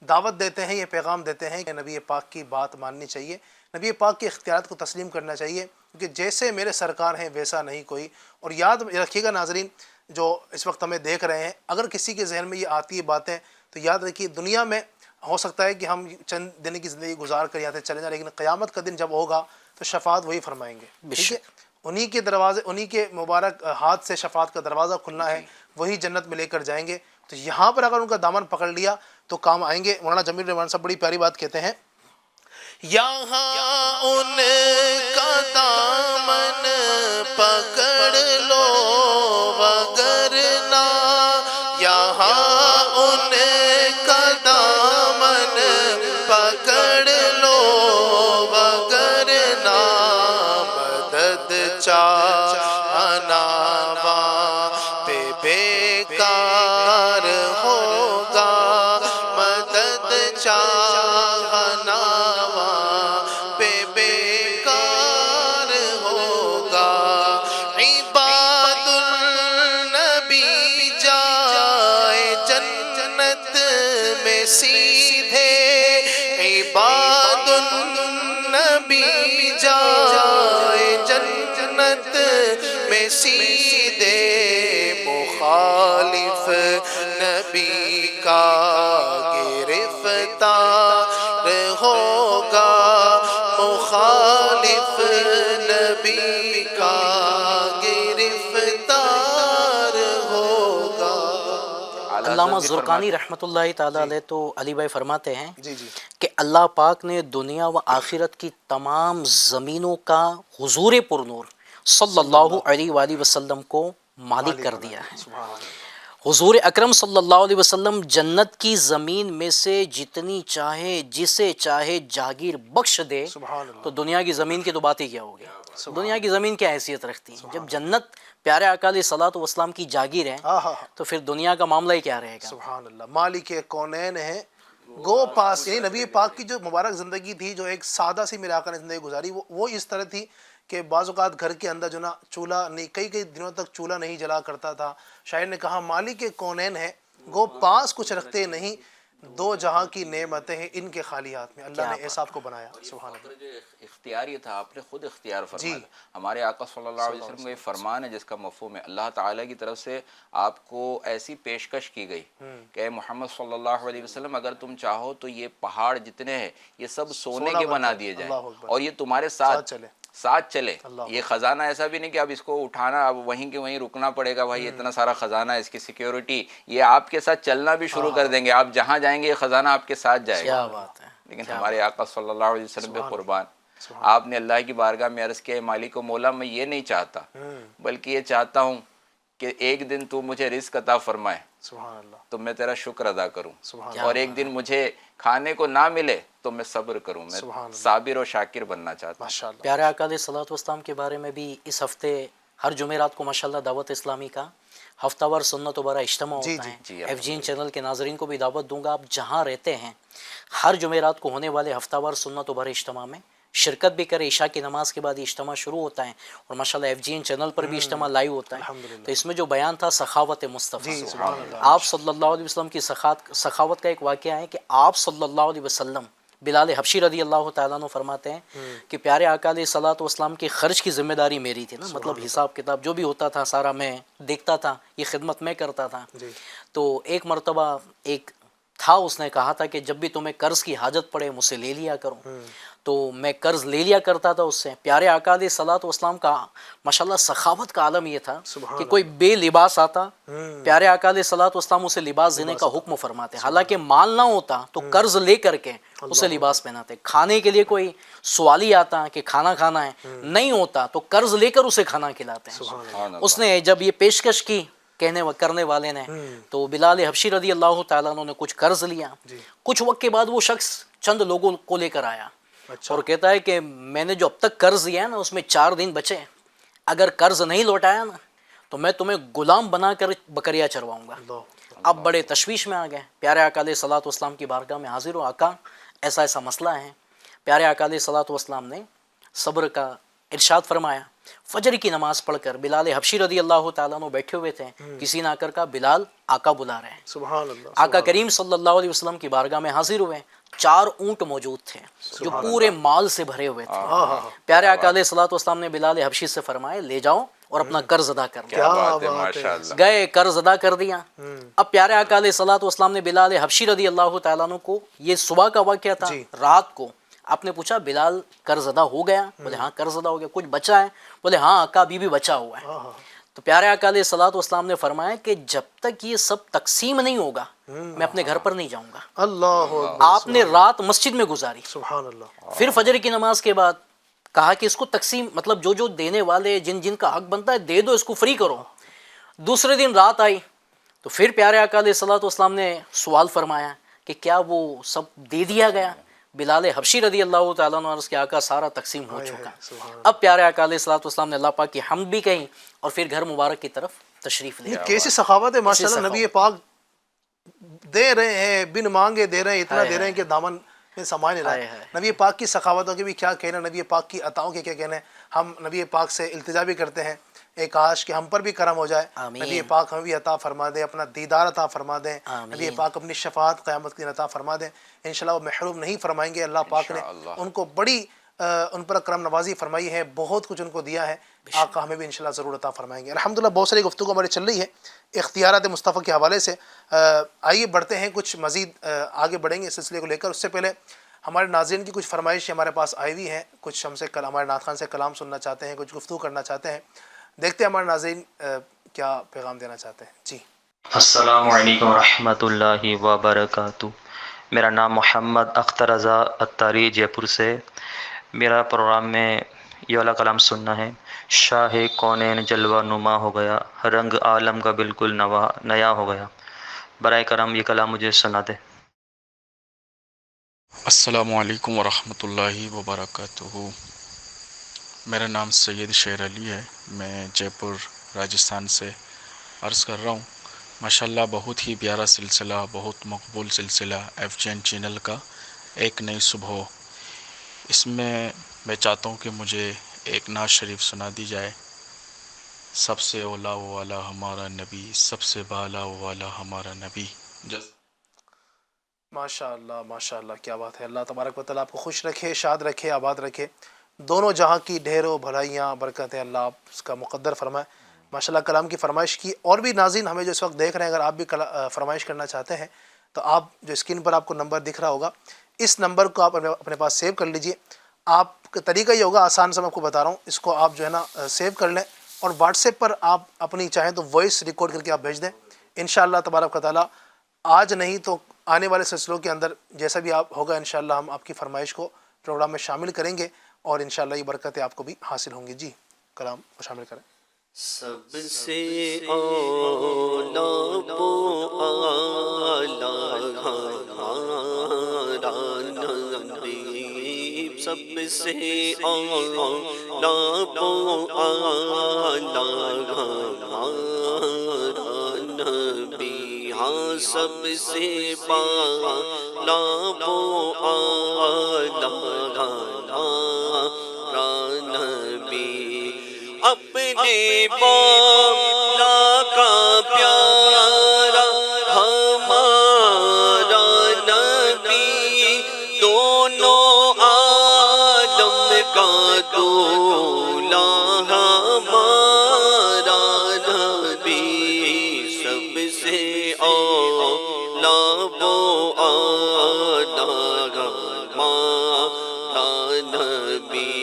دعوت دیتے ہیں، یہ پیغام دیتے ہیں کہ نبی پاک کی بات ماننی چاہیے، نبی پاک کے اختیارات کو تسلیم کرنا چاہیے، کیونکہ جیسے میرے سرکار ہیں ویسا نہیں کوئی. اور یاد رکھیے گا ناظرین جو اس وقت ہمیں دیکھ رہے ہیں، اگر کسی کے ذہن میں یہ آتی ہے باتیں تو یاد رکھیے دنیا میں ہو سکتا ہے کہ ہم چند دن کی زندگی گزار کر یہاں سے چلے جائیں، لیکن قیامت کا دن جب ہوگا تو شفاعت وہی فرمائیں گے. ٹھیک ہے، انہی کے دروازے، انہی کے مبارک ہاتھ سے شفاعت کا دروازہ کھلنا ہے، وہی جنت میں لے کر جائیں گے. تو یہاں پر اگر ان کا دامن پکڑ لیا تو کام آئیں گے. مولانا جمیل الرحمان صاحب بڑی پیاری بات کہتے ہیں، یہاں ان کا دامن پکڑ لو وگرنہ، یہاں ان کا دامن پکڑ لو وگرنہ، مدد چاہنا وہاں پہ بیکار ہوگا، مدد چاہنا وہاں پہ بیکار ہوگا. عباد النبی جائے جنت میں سیدھے، عباد النبی جائے جنت میں سیدھے، مخالف نبی کا گرفتار ہوگا، مخالف نبی کا گرفتار ہوگا. علامہ زرقانی رحمۃ اللہ تعالیٰ علیہ تو علی بھائی فرماتے ہیں کہ اللہ پاک نے دنیا و آخرت کی تمام زمینوں کا حضور پر نور صلی اللہ علیہ وآلہ وسلم کو مالک کر دیا ہے. حضور اکرم صلی اللہ علیہ وسلم جنت کی زمین میں سے جتنی چاہے جسے چاہے جاگیر بخش دے تو دنیا کی زمین کی تو بات ہی کیا ہوگی. دنیا کی زمین کیا حیثیت رکھتی ہے؟ جب جنت پیارے آقا علیہ الصلوۃ والسلام کی جاگیر ہے تو پھر دنیا کا معاملہ ہی کیا رہے گا. سبحان اللہ. مالک کونین ہے گو پاس، یعنی نبی پاک کی جو مبارک زندگی تھی، جو ایک سادہ سی میرے آقا نے زندگی گزاری، وہ اس طرح تھی کہ بعض اوقات گھر کے اندر جو نا چولہا نہیں، کئی دنوں تک چولہا نہیں جلا کرتا تھا. شاعر نے کہا مالک کونین ہے گو پاس کچھ رکھتے نہیں، دو جہاں کی نعمتیں ہیں ان کے خالی ہاتھ میں. اللہ نے ایسا آپ کو بنایا. سبحان اللہ. جو اختیاری تھا آپ نے خود اختیار فرمایا. ہمارے آقا صلی اللہ علیہ وسلم کا یہ فرمان ہے جس کا مفہوم ہے اللہ تعالیٰ کی طرف سے آپ کو ایسی پیشکش کی گئی کہ اے محمد صلی اللہ علیہ وسلم اگر تم چاہو تو یہ پہاڑ جتنے ہیں یہ سب سونے کے بنا دیے جائیں اور یہ تمہارے ساتھ چلے. یہ خزانہ ایسا بھی نہیں کہ اب اس کو اٹھانا اب وہیں کے وہیں رکنا پڑے گا، بھائی اتنا سارا خزانہ، اس کی سیکیورٹی، یہ آپ کے ساتھ چلنا بھی شروع کر دیں گے، آپ جہاں جائیں گے یہ خزانہ آپ کے ساتھ جائے گا. لیکن ہمارے آقا صلی اللہ علیہ وسلم پہ قربان، آپ نے اللہ کی بارگاہ میں عرض کیا مالک و مولا میں یہ نہیں چاہتا بلکہ یہ چاہتا ہوں کہ ایک دن تو مجھے رزق عطا فرمائے سبحان اللہ، تو میں تیرا شکر ادا کروں، سبحان اور ایک دن مجھے کھانے کو نہ ملے تو میں صبر کروں، میں سبحان اللہ، صابر و شاکر بننا چاہتا ہوں۔ ماشاء اللہ، پیارے آقا علیہ الصلوۃ والسلام کے بارے میں بھی اس ہفتے ہر جمعرات کو ماشاءاللہ دعوت اسلامی کا ہفتہ وار سنت و برا اجتماع ہوتا ہے۔ جی، ایف جی این چینل کے ناظرین کو بھی دعوت دوں گا، آپ جہاں رہتے ہیں ہر جمعرات کو ہونے والے ہفتہ وار سنت و برا اجتماع میں شرکت بھی کرے۔ عشاء کی نماز کے بعد یہ اجتماع شروع ہوتا ہے، اور ماشاءاللہ ایف جی این چینل پر بھی اجتماع لائیو ہوتا ہے۔ تو اس میں جو بیان تھا سخاوت مصطفیٰ، آپ صلی اللہ علیہ وسلم کی سخاوت کا ایک واقعہ ہے کہ آپ صلی اللہ علیہ وسلم، بلال حبشی رضی اللہ تعالیٰ عنہ فرماتے ہیں کہ پیارے آقا علیہ الصلوۃ والسلام کی خرچ کی ذمہ داری میری تھی نا، مطلب حساب کتاب جو بھی ہوتا تھا سارا میں دیکھتا تھا، یہ خدمت میں کرتا تھا۔ تو ایک مرتبہ ایک تھا، اس نے کہا تھا کہ جب بھی تمہیں قرض کی حاجت پڑے مجھ سے لے لیا کرو، تو میں قرض لے لیا کرتا تھا اس سے۔ پیارے آقا علیہ الصلوۃ والسلام کا ماشاءاللہ سخاوت کا عالم یہ تھا کہ کوئی بے لباس آتا، پیارے آقا علیہ الصلوۃ والسلام اسے لباس دینے کا حکم فرماتے، حالانکہ مال نہ ہوتا تو قرض لے کر کے اسے لباس پہناتے۔ کھانے کے لیے کوئی سوالی آتا کہ کھانا کھانا ہے، نہیں ہوتا تو قرض لے کر اسے کھانا کھلاتے ہیں۔ اس نے جب یہ پیشکش کی کرنے والے نے، تو بلال حبشی رضی اللہ تعالیٰ عنہ نے کچھ قرض لیا۔ کچھ وقت کے بعد وہ شخص چند لوگوں کو لے کر آیا اور کہتا ہے کہ میں نے جو اب تک قرض دیا ہے نا، اس میں 4 دن بچے، اگر قرض نہیں لوٹایا نا تو میں تمہیں غلام بنا کر بکریاں چرواؤں گا۔ اب بڑے تشویش میں آ گئے، پیارے آقا علیہ الصلوۃ والسلام کی بارگاہ میں حاضر ہو، آقا ایسا ایسا مسئلہ ہے۔ پیارے آقا علیہ الصلوۃ والسلام نے صبر کا ارشاد فرمایا۔ فجر کی نماز پڑھ کر بلال حبشی رضی اللہ تعالیٰ عنہ بیٹھے ہوئے تھے، کسی نے آ کر کہا بلال آقا بلا رہے ہیں۔ سبحان اللہ، آقا کریم صلی اللہ علیہ وسلم کی بارگاہ میں حاضر ہوئے، 4 اونٹ موجود تھے جو پورے مال سے بھرے ہوئے تھے۔ پیارے آقا علیہ الصلوۃ والسلام نے بلال حبشی سے فرمایا لے جاؤ اور اپنا قرض ادا کر دیا۔ کیا بات ہے، ماشاءاللہ۔ گئے، قرض ادا کر دیا۔ اب پیارے آقا علیہ الصلوۃ والسلام نے بلال حبشی رضی اللہ تعالیٰ عنہ کو، یہ صبح کا واقعہ تھا، رات کو آپ نے پوچھا بلال قرض ادا ہو گیا؟ بولے ہاں قرض ادا ہو گیا۔ کچھ بچا ہے؟ بولے ہاں آقا ابھی بھی بچا ہوا ہے۔ تو پیارے آقا علیہ الصلوۃ والسلام نے فرمایا کہ جب تک یہ سب تقسیم نہیں ہوگا میں اپنے گھر پر نہیں جاؤں گا۔ اللہ، آپ نے رات مسجد میں گزاری، سبحان اللہ، پھر فجر کی نماز کے بعد کہا کہ اس کو تقسیم، مطلب جو دینے والے جن جن کا حق بنتا ہے دے دو، اس کو فری کرو۔ دوسرے دن رات آئی تو پھر پیارے آقا علیہ الصلوۃ والسلام نے سوال فرمایا کہ کیا وہ سب دے دیا گیا؟ بلال حبشی رضی اللہ تعالیٰ عنہ عرض کیا آقا سارا تقسیم ہو چکا۔ اب پیارے آقا علیہ الصلوۃ والسلام نے اللہ پاک کی حمد بھی کہی اور پھر گھر مبارک کی طرف تشریف لے یہ کیسی سخاوت ہے ماشاءاللہ۔ نبی پاک دے رہے ہیں، بن مانگے دے رہے ہیں، اتنا دے رہے ہیں کہ دامن میں سما نہیں رہا۔ نبی پاک کی سخاوتوں کے بھی کیا کہنا، نبی پاک کی عطاؤں کے کیا کہنا ہے۔ ہم نبی پاک سے التجا بھی کرتے ہیں ایک کاش کہ ہم پر بھی کرم ہو جائے، نبی پاک ہمیں بھی عطا فرما دیں، اپنا دیدار عطا فرما دیں، نبی پاک اپنی شفاعت قیامت کی عطا فرما دیں۔ انشاءاللہ وہ محروم نہیں فرمائیں گے۔ اللہ پاک نے ان کو بڑی ان پر کرم نوازی فرمائی ہے، بہت کچھ ان کو دیا ہے، آقا ہمیں بھی انشاءاللہ ضرور عطا فرمائیں گے۔ الحمدللہ بہت ساری گفتگو ہماری چل رہی ہے اختیارات مصطفیٰ کے حوالے سے۔ آئیے بڑھتے ہیں، کچھ مزید آگے بڑھیں گے اس سلسلے کو لے کر۔ اس سے پہلے ہمارے ناظرین کی کچھ فرمائشیں ہمارے پاس آئی ہوئی ہیں، کچھ ہم سے ہمارے نعت خوان سے کلام سننا چاہتے ہیں، کچھ گفتگو کرنا چاہتے ہیں۔ دیکھتے ہیں ہمارے ناظرین کیا پیغام دینا چاہتے ہیں۔ جی السلام علیکم ورحمۃ اللہ وبرکاتہ۔ میرا نام محمد اختر رضا اتاری جے پور سے۔ میرا پروگرام میں یہ والا کلام سننا ہے۔ شاہ کونین جلوہ نما ہو گیا، رنگ عالم کا بالکل نیا ہو گیا۔ برائے کرم یہ کلام مجھے سنا دے۔ السلام علیکم ورحمۃ اللہ وبرکاتہ۔ میرا نام سید شیر علی ہے، میں جے پور راجستھان سے عرض کر رہا ہوں۔ ماشاءاللہ بہت ہی پیارا سلسلہ، بہت مقبول سلسلہ ایف جی این چینل کا ایک نئی صبح۔ اس میں میں چاہتا ہوں کہ مجھے ایک نعت شریف سنا دی جائے۔ سب سے اولا والا ہمارا نبی، سب سے بالا والا ہمارا نبی۔ ماشاءاللہ ماشاءاللہ، کیا بات ہے۔ اللہ تبارک و تعالیٰ آپ کو خوش رکھے، شاد رکھے، آباد رکھے، دونوں جہاں کی ڈھیروں بھلائیاں برکتیں اللہ آپ اس کا مقدر فرمائے۔ ماشاءاللہ کلام کی فرمائش کی، اور بھی ناظرین ہمیں جو اس وقت دیکھ رہے ہیں، اگر آپ بھی فرمائش کرنا چاہتے ہیں تو آپ جو اسکرین پر آپ کو نمبر دکھ رہا ہوگا، اس نمبر کو آپ اپنے پاس سیو کر لیجئے۔ آپ کا طریقہ یہ ہوگا، آسان سے میں آپ کو بتا رہا ہوں، اس کو آپ جو ہے نا سیو کر لیں اور واٹس ایپ پر آپ اپنی چاہیں تو وائس ریکارڈ کر کے آپ بھیج دیں۔ انشاءاللہ تبارک و تعالیٰ آج نہیں تو آنے والے سلسلوں کے اندر جیسا بھی آپ ہوگا، انشاءاللہ ہم آپ کی فرمائش کو پروگرام میں شامل کریں گے اور انشاءاللہ یہ برکتیں آپ کو بھی حاصل ہوں گی۔ جی کلام کو شامل کریں۔ سب سے اولا وہ اعلیٰ ہمارا نبی، سب سے اولا وہ اعلیٰ ہمارا نبی، ہاں سب سے بالا وہ اعلیٰ ہمارا نبی، اپنے مولا کا پیارا ہمارا نبی، دونوں عالم کا دولا ہمارا نبی، سب سے اولا وہ اعلیٰ ہمارا نبی،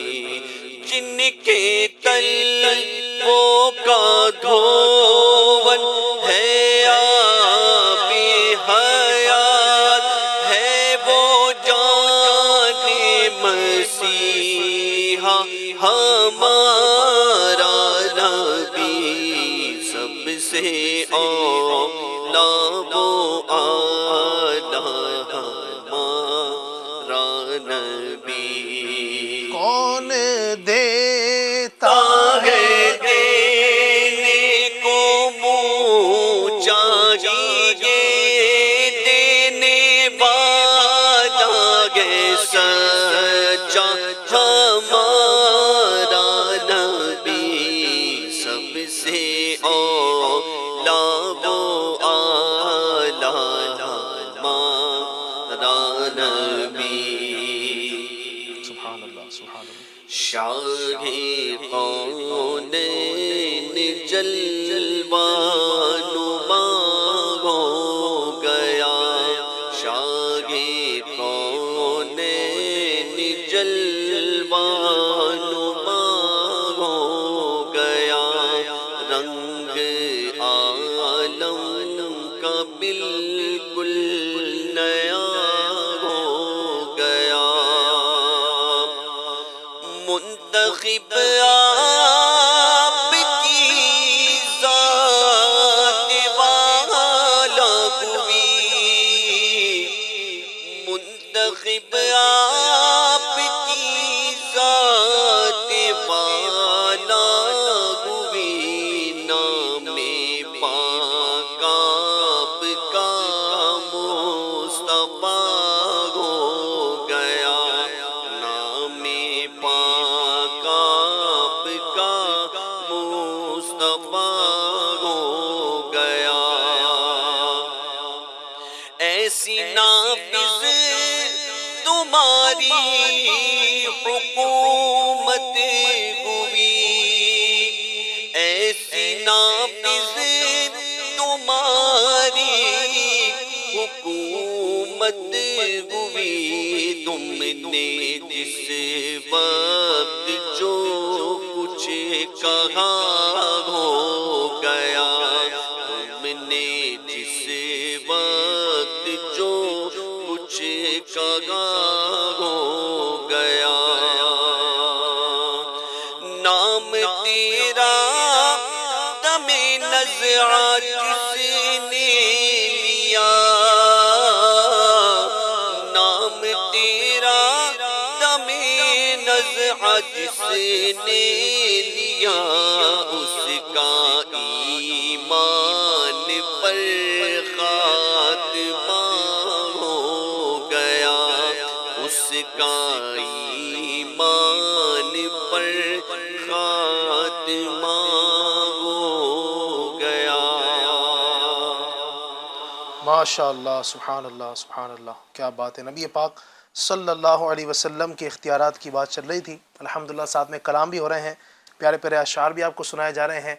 جن کے تلووں کا دھون ہے آب حیات، ہے وہ جان مسیحا ہمارا نبی، سب سے اولا وہ اعلیٰ ہمارا نبی، کون دیتا ہے دینے کو منہ چاہیے، دینے والا ہے سچا ہمارا نبی، سب سے اولا وہ اعلیٰ ہمارا نبی، سبحان اللہ سبحان اللہ، شاہ کونین جلوہ نما ہو گیا، شاہ کونین جلوہ نما ہو گیا، رنگ عالم کا بالکل نیا ہو گیا، منتخب آپ کی ذات والا ہوئی، منتخب آپ کی ذات والا ہوئی، نام پاک آپ کا مصطفیٰ ہو گیا، نام پاک آپ کا مصطفیٰ ہو گیا، ایسی نافذ تمہاری حکومت ہوئی، ایسی نافذ تمہاری حکومت ہوئی، تم نے جس وقت جو کچھ کہا ہو گیا، تم نے جس وقت جو کچھ کہا ہو گیا، نام تیرا دم نزعہ جس نے لیا، نام تیرا دم نزعہ جس نے لیا، اس کا ایمان پر خاتمہ ہو گیا، اس کا ایمان پر خاتمہ ہو گیا۔ ماشاء اللہ سبحان اللہ سبحان اللہ، کیا بات ہے۔ نبی پاک صلی اللہ علیہ وسلم کے اختیارات کی بات چل رہی تھی، الحمدللہ ساتھ میں کلام بھی ہو رہے ہیں، پیارے پیارے اشعار بھی آپ کو سنائے جا رہے ہیں،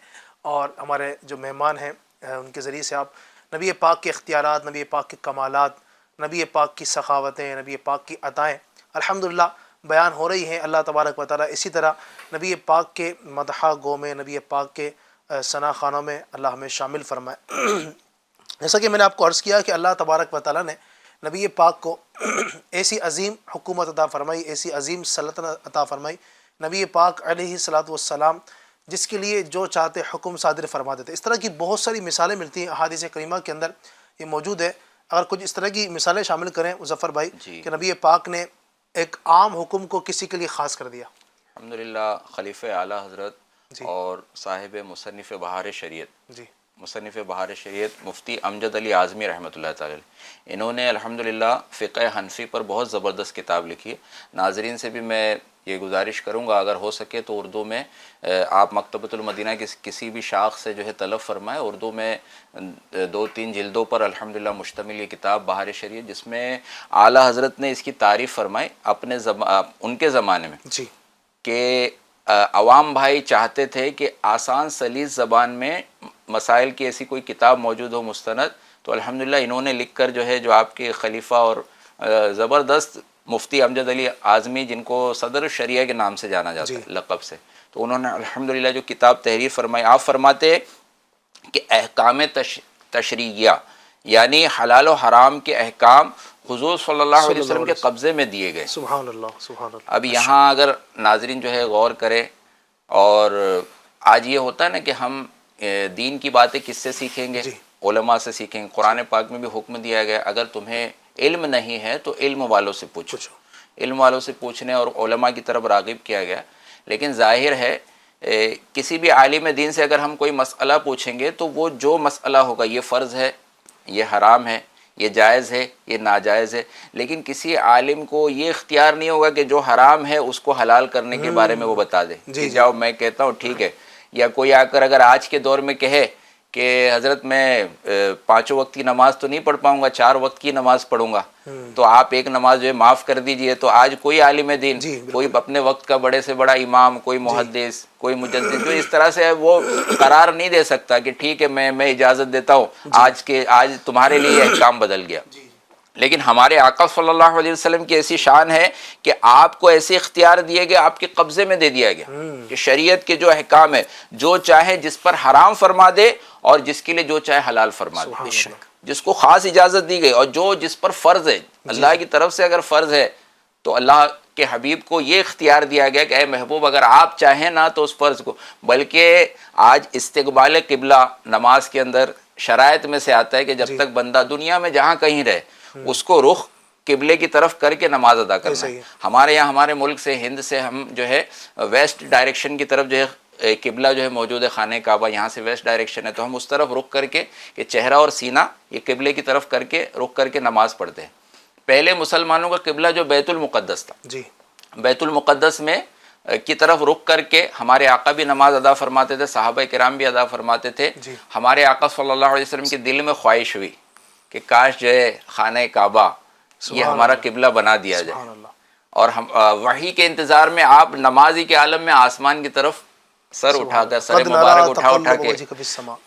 اور ہمارے جو مہمان ہیں ان کے ذریعے سے آپ نبی پاک کے اختیارات، نبی پاک کے کمالات، نبی پاک کی سخاوتیں، نبی پاک کی عطائیں الحمدللہ بیان ہو رہی ہیں۔ اللہ تبارک و تعالیٰ اسی طرح نبی پاک کے مدحہ گو میں، نبی پاک کے ثنا خوانوں میں اللہ ہمیں شامل فرمائے۔ جیسا کہ میں نے آپ کو عرض کیا کہ اللہ تبارک و تعالیٰ نے نبی پاک کو ایسی عظیم حکومت عطا فرمائی، ایسی عظیم سلطنت عطا فرمائی۔ نبی پاک علیہ الصلوۃ والسلام جس کے لیے جو چاہتے حکم صادر فرما دیتے. اس طرح کی بہت ساری مثالیں ملتی ہیں احادیث کریمہ کے اندر، یہ موجود ہے. اگر کچھ اس طرح کی مثالیں شامل کریں مظفر بھائی کہ نبی پاک نے ایک عام حکم کو کسی کے لیے خاص کر دیا. الحمدللہ خلیفہ اعلیٰ حضرت اور صاحب مصنف بہار شریعت، جی مصنف بہار شریعت مفتی امجد علی اعظمی رحمۃ اللہ تعالی علیہ، انہوں نے الحمدللہ فقہ حنفی پر بہت زبردست کتاب لکھی ہے. ناظرین سے بھی میں یہ گزارش کروں گا اگر ہو سکے تو اردو میں آپ مکتبۃ المدینہ کی کسی بھی شاخ سے جو ہے طلب فرمائے. اردو میں 2-3 جلدوں پر الحمدللہ مشتمل یہ کتاب بہار شریعت، جس میں اعلیٰ حضرت نے اس کی تعریف فرمائی ان کے زمانے میں جی کہ عوام بھائی چاہتے تھے کہ آسان سلیس زبان میں مسائل کی ایسی کوئی کتاب موجود ہو مستند، تو الحمدللہ انہوں نے لکھ کر جو ہے جو آپ کے خلیفہ اور زبردست مفتی امجد علی اعظمی جن کو صدر الشریعہ کے نام سے جانا جاتا ہے لقب سے، تو انہوں نے الحمدللہ جو کتاب تحریر فرمائی. آپ فرماتے کہ احکام تشریعیہ یعنی حلال و حرام کے احکام حضور صلی اللہ علیہ وسلم کے قبضے میں دیے گئے. سبحان اللہ سبحان اللہ. اب یہاں اگر ناظرین جو ہے غور کرے، اور آج یہ ہوتا ہے نا کہ ہم دین کی باتیں کس سے سیکھیں گے؟ علماء سے سیکھیں گے. قرآن پاک میں بھی حکم دیا گیا اگر تمہیں علم نہیں ہے تو علم والوں سے پوچھو. علم والوں سے پوچھنے اور علماء کی طرف راغب کیا گیا. لیکن ظاہر ہے کسی بھی عالم دین سے اگر ہم کوئی مسئلہ پوچھیں گے تو وہ جو مسئلہ ہوگا یہ فرض ہے، یہ حرام ہے، یہ جائز ہے، یہ ناجائز ہے، لیکن کسی عالم کو یہ اختیار نہیں ہوگا کہ جو حرام ہے اس کو حلال کرنے کے بارے میں وہ بتا دے کہ جاؤ میں کہتا ہوں ٹھیک ہے. یا کوئی آ کر اگر آج کے دور میں کہے کہ حضرت میں 5 وقت کی نماز تو نہیں پڑھ پاؤں گا، 4 وقت کی نماز پڑھوں گا، تو آپ ایک نماز جو ہے معاف کر دیجئے. تو آج کوئی عالم دین، کوئی اپنے وقت کا بڑے سے بڑا امام، کوئی محدث، کوئی مجدد، جو اس طرح سے وہ قرار نہیں دے سکتا کہ ٹھیک ہے میں اجازت دیتا ہوں، آج تمہارے لیے یہ احکام بدل گیا. لیکن ہمارے آقا صلی اللہ علیہ وسلم کی ایسی شان ہے کہ آپ کو ایسے اختیار دیے گئے، آپ کے قبضے میں دے دیا گیا کہ شریعت کے جو احکام ہے جو چاہے جس پر حرام فرما دے اور جس کے لیے جو چاہے حلال فرما دے، جس کو خاص اجازت دی گئی. اور جس پر فرض ہے اللہ کی طرف سے اگر فرض ہے تو اللہ کے حبیب کو یہ اختیار دیا گیا کہ اے محبوب اگر آپ چاہیں نہ تو اس فرض کو، بلکہ آج استقبال قبلہ نماز کے اندر شرائط میں سے آتا ہے کہ جب تک بندہ دنیا میں جہاں کہیں رہے اس کو رخ قبلے کی طرف کر کے نماز ادا کرنا ہے. ہمارے یہاں ہمارے ملک سے ہند سے ہم جو ہے ویسٹ ڈائریکشن کی طرف جو ہے قبلہ جو ہے موجود ہے خانہ کعبہ، یہاں سے ویسٹ ڈائریکشن ہے، تو ہم اس طرف رخ کر کے کہ چہرہ اور سینہ یہ قبلے کی طرف کر کے رخ کر کے نماز پڑھتے ہیں. پہلے مسلمانوں کا قبلہ جو بیت المقدس تھا، بیت المقدس میں کی طرف رخ کر کے ہمارے آقا بھی نماز ادا فرماتے تھے، صحابہ کرام بھی ادا فرماتے تھے. ہمارے آقا صلی اللہ علیہ وسلم کے دل میں خواہش ہوئی کہ کاش جو ہے خانہ کعبہ یہ ہمارا قبلہ بنا دیا جائے، اور ہم وحی کے انتظار میں آپ نمازی کے عالم میں آسمان کی طرف سر اٹھا کر، سر مبارک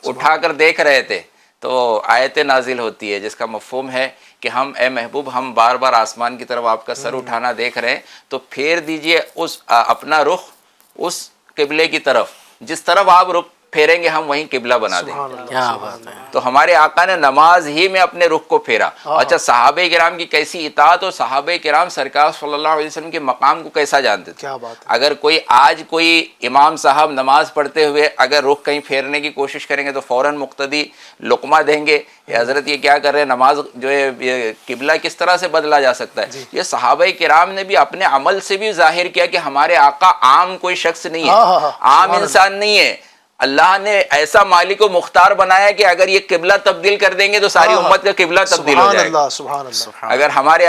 اٹھا کر دیکھ رہے تھے. تو آیت نازل ہوتی ہے جس کا مفہوم ہے کہ اے محبوب ہم بار بار آسمان کی طرف آپ کا سر اٹھانا دیکھ رہے ہیں، تو پھیر دیجئے اپنا رخ اس قبلے کی طرف، جس طرف آپ رخ پھیریں گے ہم وہیں قبلہ بنا دیں گے. تو ہمارے آقا نے نماز ہی میں اپنے رخ کو پھیرا. اچھا صحابہ کرام کی کیسی اطاعت، اور صحابہ کرام سرکار صلی اللہ علیہ وسلم کے مقام کو کیسا جانتے تھے. اگر کوئی امام صاحب نماز پڑھتے ہوئے اگر رخ کہیں پھیرنے کی کوشش کریں گے تو فوراً مقتدی لقمہ دیں گے، یہ حضرت یہ کیا کر رہے ہیں، نماز جو ہے قبلہ کس طرح سے بدلا جا سکتا ہے. یہ صحابہ کرام نے بھی اپنے عمل سے بھی ظاہر کیا کہ ہمارے آقا عام کوئی شخص نہیں ہے، عام انسان نہیں ہے. اللہ نے ایسا مالک و مختار بنایا کہ اگر یہ قبلہ تبدیل کر دیں گے تو ساری امت کا قبلہ تبدیل ہو جائے گا. اگر ہمارے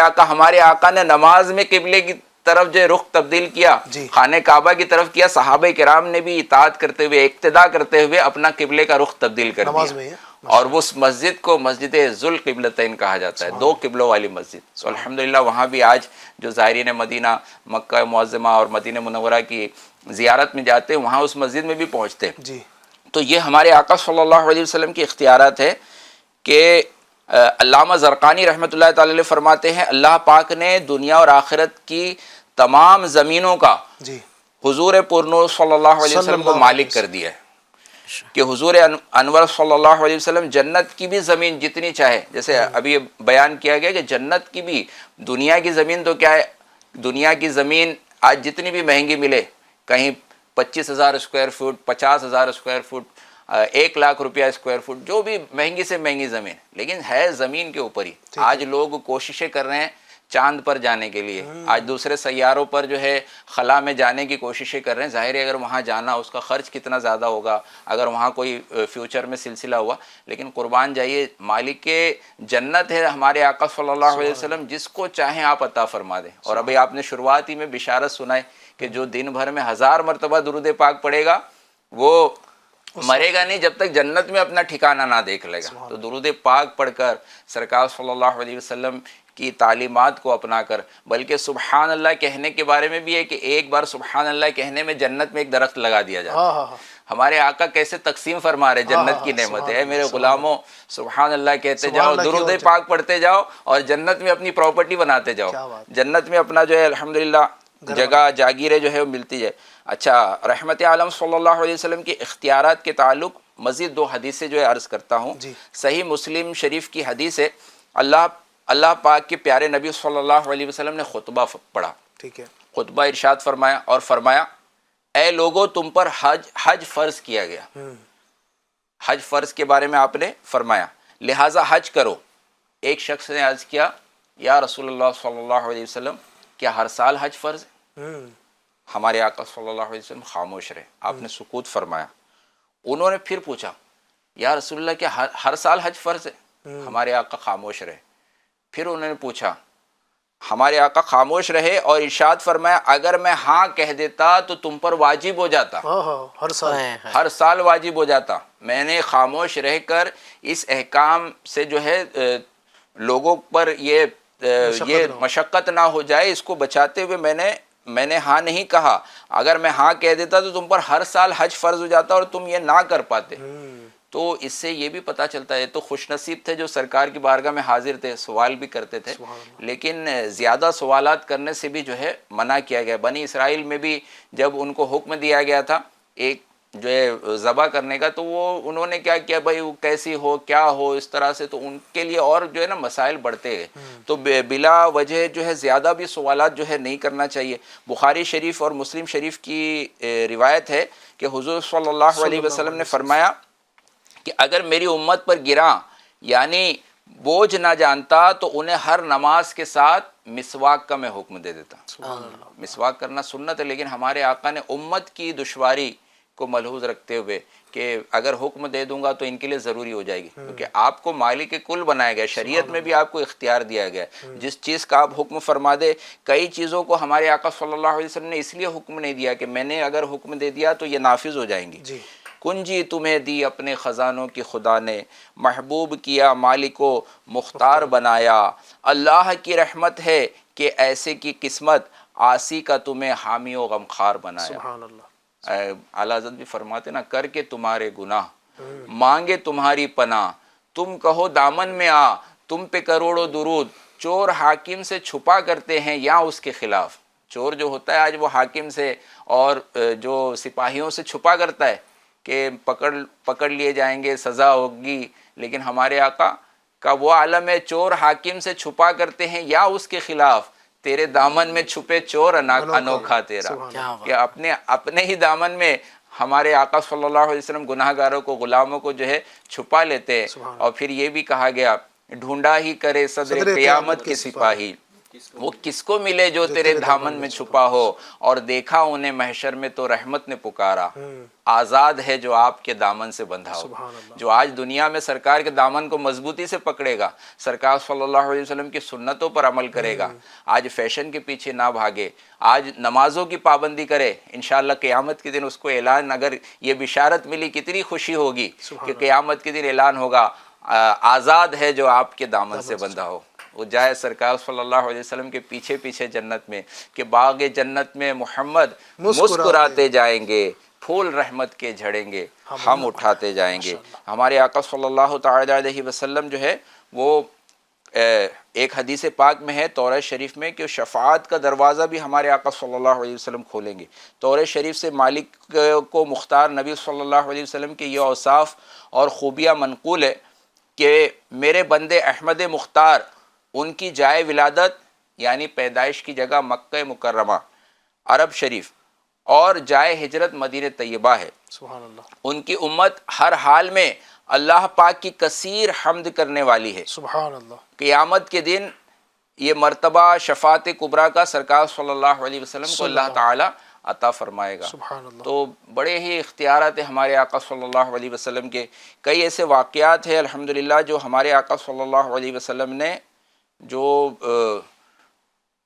آقا نے نماز میں قبلے کی طرف جو رخ تبدیل کیا، خانہ کعبہ کی طرف کیا، صحابہ کرام نے بھی اطاعت کرتے ہوئے، اقتداء کرتے ہوئے اپنا قبلے کا رخ تبدیل کر دیا. اور اس مسجد کو مسجد ذوالقبلتین کہا جاتا ہے، 2 قبلوں والی مسجد. تو الحمدللہ وہاں بھی آج جو زائرین مدینہ، مکہ معظمہ اور مدینہ منورہ کی زیارت میں جاتے ہیں وہاں اس مسجد میں بھی پہنچتے ہیں. تو یہ ہمارے آقا صلی اللہ علیہ وسلم کی اختیارات ہے کہ علامہ زرقانی رحمۃ اللہ تعالی علیہ فرماتے ہیں اللہ پاک نے دنیا اور آخرت کی تمام زمینوں کا حضور پرنور صلی اللہ علیہ وسلم کو مالک کر دیا ہے کہ حضور انور صلی اللہ علیہ وسلم جنت کی بھی زمین جتنی چاہے، جیسے ابھی بیان کیا گیا کہ جنت کی بھی، دنیا کی زمین تو کیا ہے، دنیا کی زمین آج جتنی بھی مہنگی ملے، کہیں 25,000 اسکوائر فٹ، 50,000 اسکوائر فٹ، 1,00,000 روپیہ اسکوائر فٹ، جو بھی مہنگی سے مہنگی زمین، لیکن ہے زمین کے اوپر ہی. آج لوگ کوششیں کر رہے ہیں چاند پر جانے کے لیے، آج دوسرے سیاروں پر جو ہے خلا میں جانے کی کوششیں کر رہے ہیں. ظاہر ہے اگر وہاں جانا اس کا خرچ کتنا زیادہ ہوگا اگر وہاں کوئی فیوچر میں سلسلہ ہوا، لیکن قربان جائیے مالک جنت ہے ہمارے آقا صلی اللہ علیہ وسلم، جس کو چاہیں آپ عطا فرما دیں. اور ابھی آپ نے شروعات ہی میں بشارت سنائی کہ جو دن بھر میں 1000 مرتبہ درود پاک پڑھے گا وہ مرے گا نہیں جب تک جنت میں اپنا ٹھکانہ نہ دیکھ لے گا. تو درود پاک پڑھ کر سرکار صلی اللہ علیہ وسلم کی تعلیمات کو اپنا کر، بلکہ سبحان اللہ کہنے کے بارے میں بھی ہے کہ ایک بار سبحان اللہ کہنے میں جنت میں ایک درخت لگا دیا جاتا ہے. ہمارے آقا کیسے تقسیم فرما رہے جنت کی نعمت ہے. میرے غلاموں سبحان اللہ کہتے جاؤ، درود پاک پڑھتے جاؤ اور جنت میں اپنی پراپرٹی بناتے جاؤ، جنت میں اپنا جو ہے الحمدللہ جگہ جاگیریں جو ہے وہ ملتی ہے. اچھا، رحمت عالم صلی اللہ علیہ وسلم کے اختیارات کے تعلق مزید 2 حدیثیں جو ہے عرض کرتا ہوں. صحیح مسلم شریف کی حدیث ہے، اللہ پاک کے پیارے نبی صلی اللہ علیہ وسلم نے خطبہ پڑھا. ٹھیک ہے. خطبہ ارشاد فرمایا اور فرمایا اے لوگو تم پر حج فرض کیا گیا. حج فرض کے بارے میں آپ نے فرمایا لہٰذا حج کرو. ایک شخص نے عرض کیا یا رسول اللہ صلی اللہ علیہ وسلم کیا ہر سال حج فرض ہے؟ ہمارے آقا صلی اللہ علیہ وسلم خاموش رہے، آپ نے سکوت فرمایا. انہوں نے پھر پوچھا یا رسول اللہ کیا ہر سال حج فرض ہے؟ ہمارے آقا خاموش رہے. پھر انہوں نے پوچھا، ہمارے آقا خاموش رہے اور ارشاد فرمایا اگر میں ہاں کہہ دیتا تو تم پر واجب ہو جاتا، ہر سال واجب ہو جاتا. میں نے خاموش رہ کر اس احکام سے جو ہے لوگوں پر یہ مشقت نہ ہو جائے اس کو بچاتے ہوئے میں نے ہاں نہیں کہا. اگر میں ہاں کہہ دیتا تو تم پر ہر سال حج فرض ہو جاتا اور تم یہ نہ کر پاتے. تو اس سے یہ بھی پتہ چلتا ہے تو خوش نصیب تھے جو سرکار کی بارگاہ میں حاضر تھے، سوال بھی کرتے تھے، لیکن زیادہ سوالات کرنے سے بھی جو ہے منع کیا گیا. بنی اسرائیل میں بھی جب ان کو حکم دیا گیا تھا ایک جو ہے ذبح کرنے کا، تو وہ انہوں نے کیا کیا بھائی وہ کیسی ہو کیا ہو اس طرح سے، تو ان کے لیے اور جو ہے نا مسائل بڑھتے گئے. تو بلا وجہ جو ہے زیادہ بھی سوالات جو ہے نہیں کرنا چاہیے. بخاری شریف اور مسلم شریف کی روایت ہے کہ حضور صلی اللہ علیہ وسلم نے فرمایا کہ اگر میری امت پر گراں یعنی بوجھ نہ جانتا تو انہیں ہر نماز کے ساتھ مسواک کا میں حکم دے دیتا. مسواک کرنا سنت ہے، لیکن ہمارے آقا نے امت کی دشواری کو ملحوظ رکھتے ہوئے کہ اگر حکم دے دوں گا تو ان کے لیے ضروری ہو جائے گی، کیونکہ آپ کو مالک کل بنایا گیا، شریعت میں بھی آپ کو اختیار دیا گیا ہے جس چیز کا آپ حکم فرما دے. کئی چیزوں کو ہمارے آقا صلی اللہ علیہ وسلم نے اس لیے حکم نہیں دیا کہ میں نے اگر حکم دے دیا تو یہ نافذ ہو جائیں گی. کنجی تمہیں دی اپنے خزانوں کی خدا نے، محبوب کیا مالک و مختار بنایا. اللہ کی رحمت ہے کہ ایسے کی قسمت، عاصی کا تمہیں حامی و غمخوار بنایا. سبحان اللہ. اعلیٰ حضرت بھی فرماتے نا کر کے تمہارے گناہ مانگے تمہاری پناہ، تم کہو دامن میں آ تم پہ کروڑوں درود. چور حاکم سے چھپا کرتے ہیں یا اس کے خلاف. چور جو ہوتا ہے آج وہ حاکم سے اور جو سپاہیوں سے چھپا کرتا ہے کہ پکڑ لیے جائیں گے سزا ہوگی، لیکن ہمارے آقا کا وہ عالم ہے چور حاکم سے چھپا کرتے ہیں یا اس کے خلاف. تیرے دامن میں چھپے چور انوکھا تیرا، کہ اپنے ہی دامن میں ہمارے آقا صلی اللہ علیہ وسلم گناہ گاروں کو غلاموں کو جو ہے چھپا لیتے ہیں. اور پھر یہ بھی کہا گیا ڈھونڈا ہی کرے صدر قیامت کے سپاہی، وہ کس کو ملے جو تیرے دامن میں چھپا ہو. اور دیکھا انہیں محشر میں تو رحمت نے پکارا، آزاد ہے جو آپ کے دامن سے بندھا ہو. جو آج دنیا میں سرکار کے دامن کو مضبوطی سے پکڑے گا، سرکار صلی اللہ علیہ وسلم کی سنتوں پر عمل کرے گا، آج فیشن کے پیچھے نہ بھاگے، آج نمازوں کی پابندی کرے، انشاءاللہ قیامت کے دن اس کو اعلان، اگر یہ بشارت ملی کتنی خوشی ہوگی کہ قیامت کے دن اعلان ہوگا آزاد ہے جو آپ کے دامن سے بندھا ہو. وہ جائے سرکار صلی اللہ علیہ وسلم کے پیچھے پیچھے جنت میں کہ باغ جنت میں محمد مسکراتے جائیں گے، پھول رحمت کے جھڑیں گے، ہم اٹھاتے جائیں گے. ہمارے آقا صلی اللہ تعالی علیہ وسلم جو ہے وہ ایک حدیث پاک میں ہے تورات شریف میں کہ شفاعت کا دروازہ بھی ہمارے آقا صلی اللہ علیہ وسلم کھولیں گے. تورات شریف سے مالک کو مختار نبی صلی اللہ علیہ وسلم کے یہ اوصاف اور خوبیاں منقول ہے کہ میرے بندے احمد مختار ان کی جائے ولادت یعنی پیدائش کی جگہ مکہ مکرمہ عرب شریف، اور جائے ہجرت مدینہ طیبہ ہے۔ سبحان اللہ، ان کی امت ہر حال میں اللہ پاک کی کثیر حمد کرنے والی ہے۔ سبحان اللہ، قیامت کے دن یہ مرتبہ شفاعت کبریٰ کا سرکار صلی اللہ علیہ وسلم کو اللہ تعالی عطا فرمائے گا۔ سبحان اللہ، تو بڑے ہی اختیارات ہیں ہمارے آقا صلی اللہ علیہ وسلم کے۔ کئی ایسے واقعات ہیں الحمدللہ جو ہمارے آقا صلی اللہ علیہ وسلم نے جو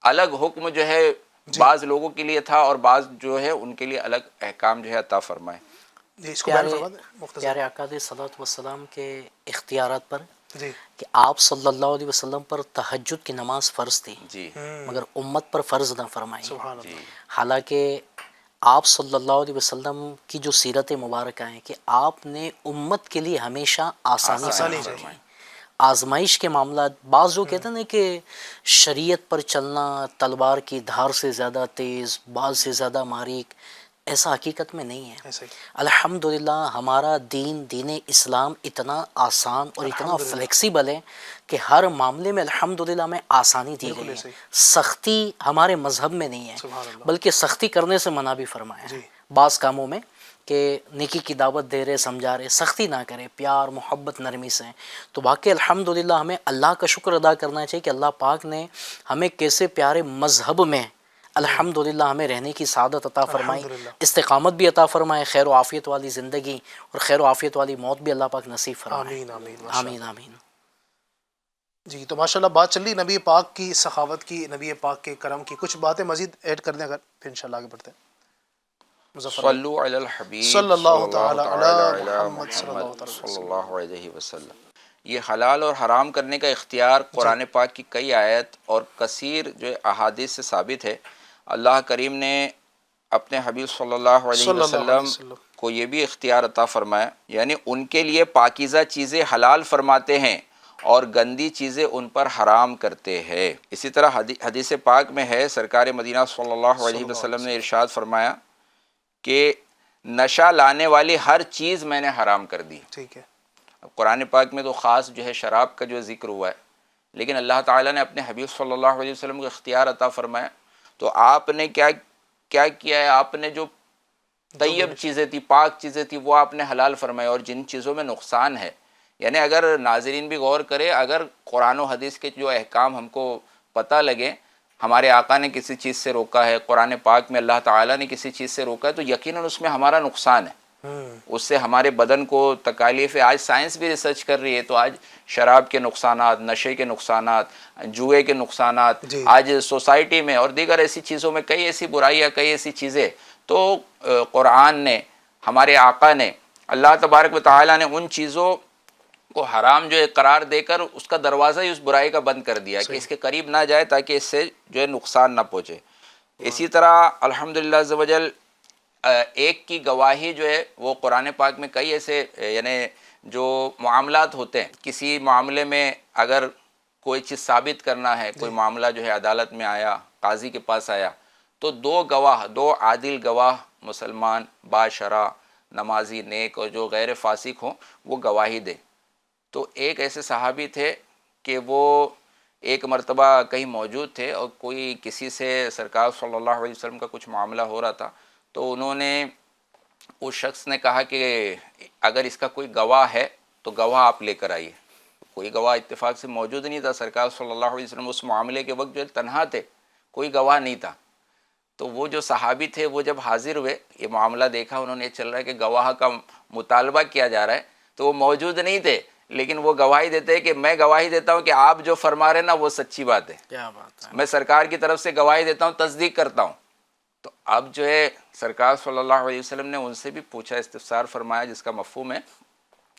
الگ حکم جو ہے بعض لوگوں کے لیے تھا اور بعض جو ہے ان کے لیے الگ احکام جو ہے عطا فرمائے۔ جی اس کو بیان پیارے فرما دیں مختصر۔ پیارے آقا علیہ الصلوۃ والسلام کے اختیارات پر جی کہ آپ صلی اللہ علیہ وسلم پر تہجد کی نماز فرض تھی، جی مگر امت پر فرض نہ فرمائی۔ سبحان اللہ، حالانکہ آپ صلی اللہ علیہ وسلم کی جو سیرت مبارکہ ہیں کہ آپ نے امت کے لیے ہمیشہ آسانی آسانی فرمائی۔ چاہیے، آزمائش کے معاملات بعض جو کہتے ہیں نا کہ شریعت پر چلنا تلوار کی دھار سے زیادہ تیز، بال سے زیادہ باریک، ایسا حقیقت میں نہیں ہے۔ ایسا ہی، الحمدللہ ہمارا دین اسلام اتنا آسان اور اتنا فلیکسیبل ہے کہ ہر معاملے میں الحمدللہ ہمیں آسانی دی گئی ایسے ہے۔ ہی، سختی ہمارے مذہب میں نہیں ہے، سبحان اللہ، بلکہ سختی کرنے سے منع بھی فرمایا ہے جی، بعض کاموں میں کہ نیکی کی دعوت دے رہے، سمجھا رہے، سختی نہ کرے، پیار محبت نرمی سے۔ تو واقعی الحمدللہ ہمیں اللہ کا شکر ادا کرنا چاہیے کہ اللہ پاک نے ہمیں کیسے پیارے مذہب میں الحمدللہ ہمیں رہنے کی سعادت عطا فرمائی، الحمدللہ، استقامت بھی عطا فرمائے، خیر و عافیت والی زندگی اور خیر و عافیت والی موت بھی اللہ پاک نصیب فرمائے۔ آمین آمین، ماشاء اللہ۔ آمین آمین۔ جی تو ماشاءاللہ بات چل رہی نبی پاک کی سخاوت کی، نبی پاک کے کرم کی، کچھ باتیں مزید ایڈ کر دیں اگر، پھر انشاءاللہ آگے بڑھتے ہیں۔ مظفر بھائی۔ صلو علی الحبیب صلی اللہ تعالی علی علی محمد صلی اللہ محمد تعالی صلی وسلم۔ اللہ علیہ وسلم۔ یہ حلال اور حرام کرنے کا اختیار قرآن پاک کی کئی آیت اور کثیر جو احادیث سے ثابت ہے۔ اللہ کریم نے اپنے حبیب صلی اللہ علیہ صلی اللہ علیہ وسلم وسلم کو یہ بھی اختیار عطا فرمایا، یعنی ان کے لیے پاکیزہ چیزیں حلال فرماتے ہیں اور گندی چیزیں ان پر حرام کرتے ہیں۔ اسی طرح حدیث پاک میں ہے، سرکار مدینہ صلی اللہ علیہ وسلم نے ارشاد فرمایا کہ نشہ لانے والی ہر چیز میں نے حرام کر دی۔ ٹھیک ہے، اب قرآن پاک میں تو خاص جو ہے شراب کا جو ذکر ہوا ہے، لیکن اللہ تعالیٰ نے اپنے حبیب صلی اللہ علیہ وسلم کو اختیار عطا فرمایا۔ تو آپ نے کیا کیا ہے؟ آپ نے جو طیب چیزیں تھی، پاک چیزیں تھی، وہ آپ نے حلال فرمایا، اور جن چیزوں میں نقصان ہے، یعنی اگر ناظرین بھی غور کرے، اگر قرآن و حدیث کے جو احکام ہم کو پتہ لگے، ہمارے آقا نے کسی چیز سے روکا ہے، قرآن پاک میں اللہ تعالیٰ نے کسی چیز سے روکا ہے، تو یقیناً اس میں ہمارا نقصان ہے، اس سے ہمارے بدن کو تکالیف ہے۔ آج سائنس بھی ریسرچ کر رہی ہے، تو آج شراب کے نقصانات، نشے کے نقصانات، جوئے کے نقصانات، آج سوسائٹی میں اور دیگر ایسی چیزوں میں کئی ایسی برائیاں، کئی ایسی چیزیں، تو قرآن نے، ہمارے آقا نے، اللہ تبارک و تعالیٰ نے ان چیزوں کو حرام جو ہے قرار دے کر اس کا دروازہ ہی اس برائی کا بند کر دیا کہ اس کے قریب نہ جائے، تاکہ اس سے جو ہے نقصان نہ پہنچے۔ اسی طرح الحمدللہ عز و جل ایک کی گواہی جو ہے وہ قرآن پاک میں کئی ایسے یعنی جو معاملات ہوتے ہیں، کسی معاملے میں اگر کوئی چیز ثابت کرنا ہے، کوئی معاملہ جو ہے عدالت میں آیا، قاضی کے پاس آیا، تو دو گواہ، دو عادل گواہ مسلمان باشرع نمازی نیک اور جو غیر فاسق ہوں وہ گواہی دیں۔ تو ایک ایسے صحابی تھے کہ وہ ایک مرتبہ کہیں موجود تھے اور کوئی کسی سے سرکار صلی اللہ علیہ وسلم کا کچھ معاملہ ہو رہا تھا، تو انہوں نے اس شخص نے کہا کہ اگر اس کا کوئی گواہ ہے تو گواہ آپ لے کر آئیے۔ کوئی گواہ اتفاق سے موجود نہیں تھا، سرکار صلی اللہ علیہ وسلم اس معاملے کے وقت جو ہے تنہا تھے، کوئی گواہ نہیں تھا۔ تو وہ جو صحابی تھے وہ جب حاضر ہوئے، یہ معاملہ دیکھا انہوں نے، یہ چل رہا ہے کہ گواہ کا مطالبہ کیا جا رہا ہے، تو وہ موجود نہیں تھے، لیکن وہ گواہی دیتے ہیں کہ میں گواہی دیتا ہوں کہ آپ جو فرما رہے ہیں نا وہ سچی بات ہے، کیا بات ہے۔ میں سرکار کی طرف سے گواہی دیتا ہوں، تصدیق کرتا ہوں۔ تو اب جو ہے سرکار صلی اللہ علیہ وسلم نے ان سے بھی پوچھا، استفسار فرمایا، جس کا مفہوم ہے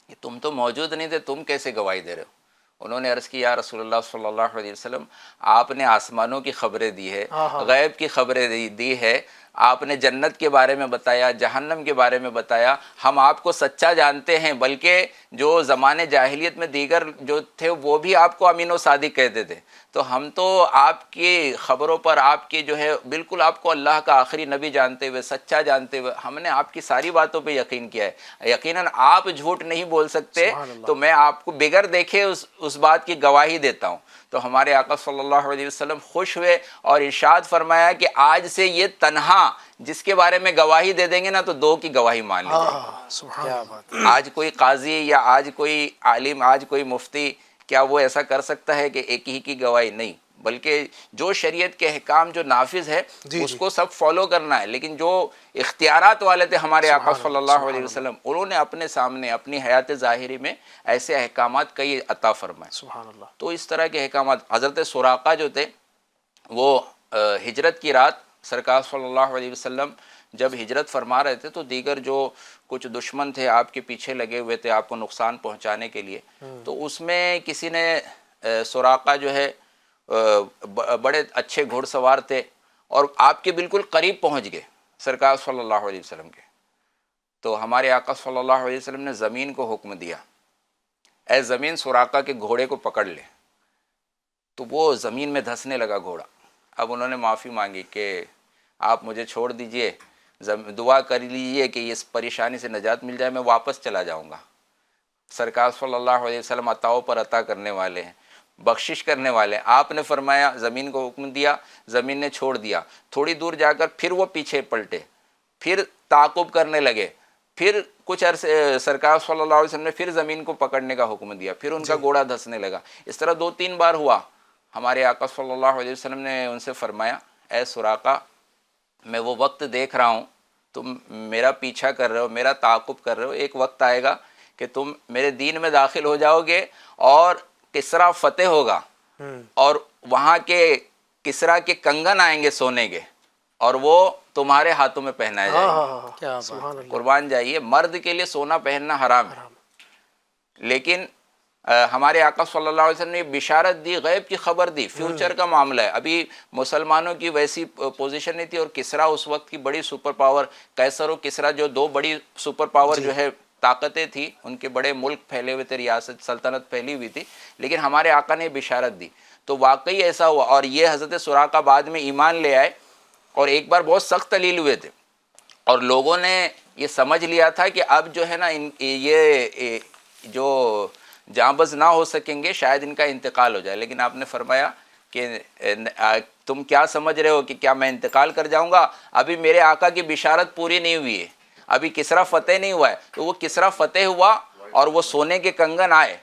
کہ تم تو موجود نہیں تھے، تم کیسے گواہی دے رہے ہو؟ انہوں نے عرض کی، یا رسول اللہ صلی اللہ علیہ وسلم، آپ نے آسمانوں کی خبریں دی ہے، غیب کی خبریں دی ہے، آپ نے جنت کے بارے میں بتایا، جہنم کے بارے میں بتایا، ہم آپ کو سچا جانتے ہیں، بلکہ جو زمانے جاہلیت میں دیگر جو تھے وہ بھی آپ کو امین و صادق کہتے تھے، تو ہم تو آپ کی خبروں پر، آپ کی جو ہے بالکل آپ کو اللہ کا آخری نبی جانتے ہوئے، سچا جانتے ہوئے، ہم نے آپ کی ساری باتوں پہ یقین کیا ہے، یقیناً آپ جھوٹ نہیں بول سکتے، تو میں آپ کو بغیر دیکھے اس اس بات کی گواہی دیتا ہوں۔ تو ہمارے آقا صلی اللہ علیہ وسلم خوش ہوئے اور ارشاد فرمایا کہ آج سے یہ تنہا جس کے بارے میں گواہی دے دیں گے نا تو 2 کی گواہی مان لی جائے گی۔ سبحان اللہ۔ آج کوئی قاضی یا آج کوئی عالم، آج کوئی مفتی، کیا وہ ایسا کر سکتا ہے کہ ایک ہی کی گواہی؟ نہیں، بلکہ جو شریعت کے احکام جو نافذ ہے اس کو سب فالو کرنا ہے۔ لیکن جو اختیارات والے تھے ہمارے آقا صلی اللہ علیہ وسلم، انہوں نے اپنے سامنے اپنی حیات ظاہری میں ایسے احکامات کئی عطا فرمائے۔ سبحان اللہ۔ تو اس طرح کے احکامات حضرت سراقہ جو تھے وہ ہجرت کی رات سرکار صلی اللہ علیہ وسلم جب ہجرت فرما رہے تھے تو دیگر جو کچھ دشمن تھے آپ کے پیچھے لگے ہوئے تھے آپ کو نقصان پہنچانے کے لیے، تو اس میں کسی نے سراقہ جو ہے بڑے اچھے گھوڑ سوار تھے اور آپ کے بالکل قریب پہنچ گئے سرکار صلی اللہ علیہ وسلم کے۔ تو ہمارے آقا صلی اللہ علیہ وسلم نے زمین کو حکم دیا، اے زمین سراقہ کے گھوڑے کو پکڑ لے۔ تو وہ زمین میں دھسنے لگا گھوڑا۔ اب انہوں نے معافی مانگی کہ آپ مجھے چھوڑ دیجئے، دعا کر لیجئے کہ اس پریشانی سے نجات مل جائے، میں واپس چلا جاؤں گا۔ سرکار صلی اللہ علیہ وسلم عطاؤں پر عطا کرنے والے ہیں، بخشش کرنے والے ہیں۔ آپ نے فرمایا، زمین کو حکم دیا، زمین نے چھوڑ دیا۔ تھوڑی دور جا کر پھر وہ پیچھے پلٹے، پھر تعاقب کرنے لگے، پھر کچھ عرصے سرکار صلی اللہ علیہ وسلم نے پھر زمین کو پکڑنے کا حکم دیا، پھر ان کا گھوڑا دھسنے لگا۔ اس طرح 2-3 بار ہوا۔ ہمارے آقا صلی اللہ علیہ وسلم نے ان سے فرمایا، اے سراقہ، میں وہ وقت دیکھ رہا ہوں، تم میرا پیچھا کر رہے ہو، میرا تعاقب کر رہے ہو، ایک وقت آئے گا کہ تم میرے دین میں داخل ہو جاؤ گے اور کسریٰ فتح ہوگا اور وہاں کے کسریٰ کے کنگن آئیں گے سونے کے اور وہ تمہارے ہاتھوں میں پہنائے جائیں گے۔ کیا قربان جائیے، مرد کے لیے سونا پہننا حرام ہے، لیکن ہمارے آقا صلی اللہ علیہ وسلم نے بشارت دی، غیب کی خبر دی، فیوچر کا معاملہ ہے۔ ابھی مسلمانوں کی ویسی پوزیشن نہیں تھی اور کسریٰ اس وقت کی بڑی سپر پاور، قیصر و کسریٰ جو 2 بڑی سپر پاور جو ہے طاقتیں تھی، ان کے بڑے ملک پھیلے ہوئے تھے، ریاست سلطنت پھیلی ہوئی تھی، لیکن ہمارے آقا نے بشارت دی۔ تو واقعی ایسا ہوا اور یہ حضرت سراقہ بعد میں ایمان لے آئے اور ایک بار بہت سخت ذلیل ہوئے تھے اور لوگوں نے یہ سمجھ لیا تھا کہ اب جو ہے نا یہ جو جانباز نہ ہو سکیں گے، شاید ان کا انتقال ہو جائے۔ لیکن آپ نے فرمایا کہ تم کیا سمجھ رہے ہو کہ کیا میں انتقال کر جاؤں گا؟ ابھی میرے آقا کی بشارت پوری نہیں ہوئی ہے، ابھی کسریٰ فتح نہیں ہوا ہے۔ تو وہ کسریٰ فتح ہوا اور وہ سونے کے کنگن آئے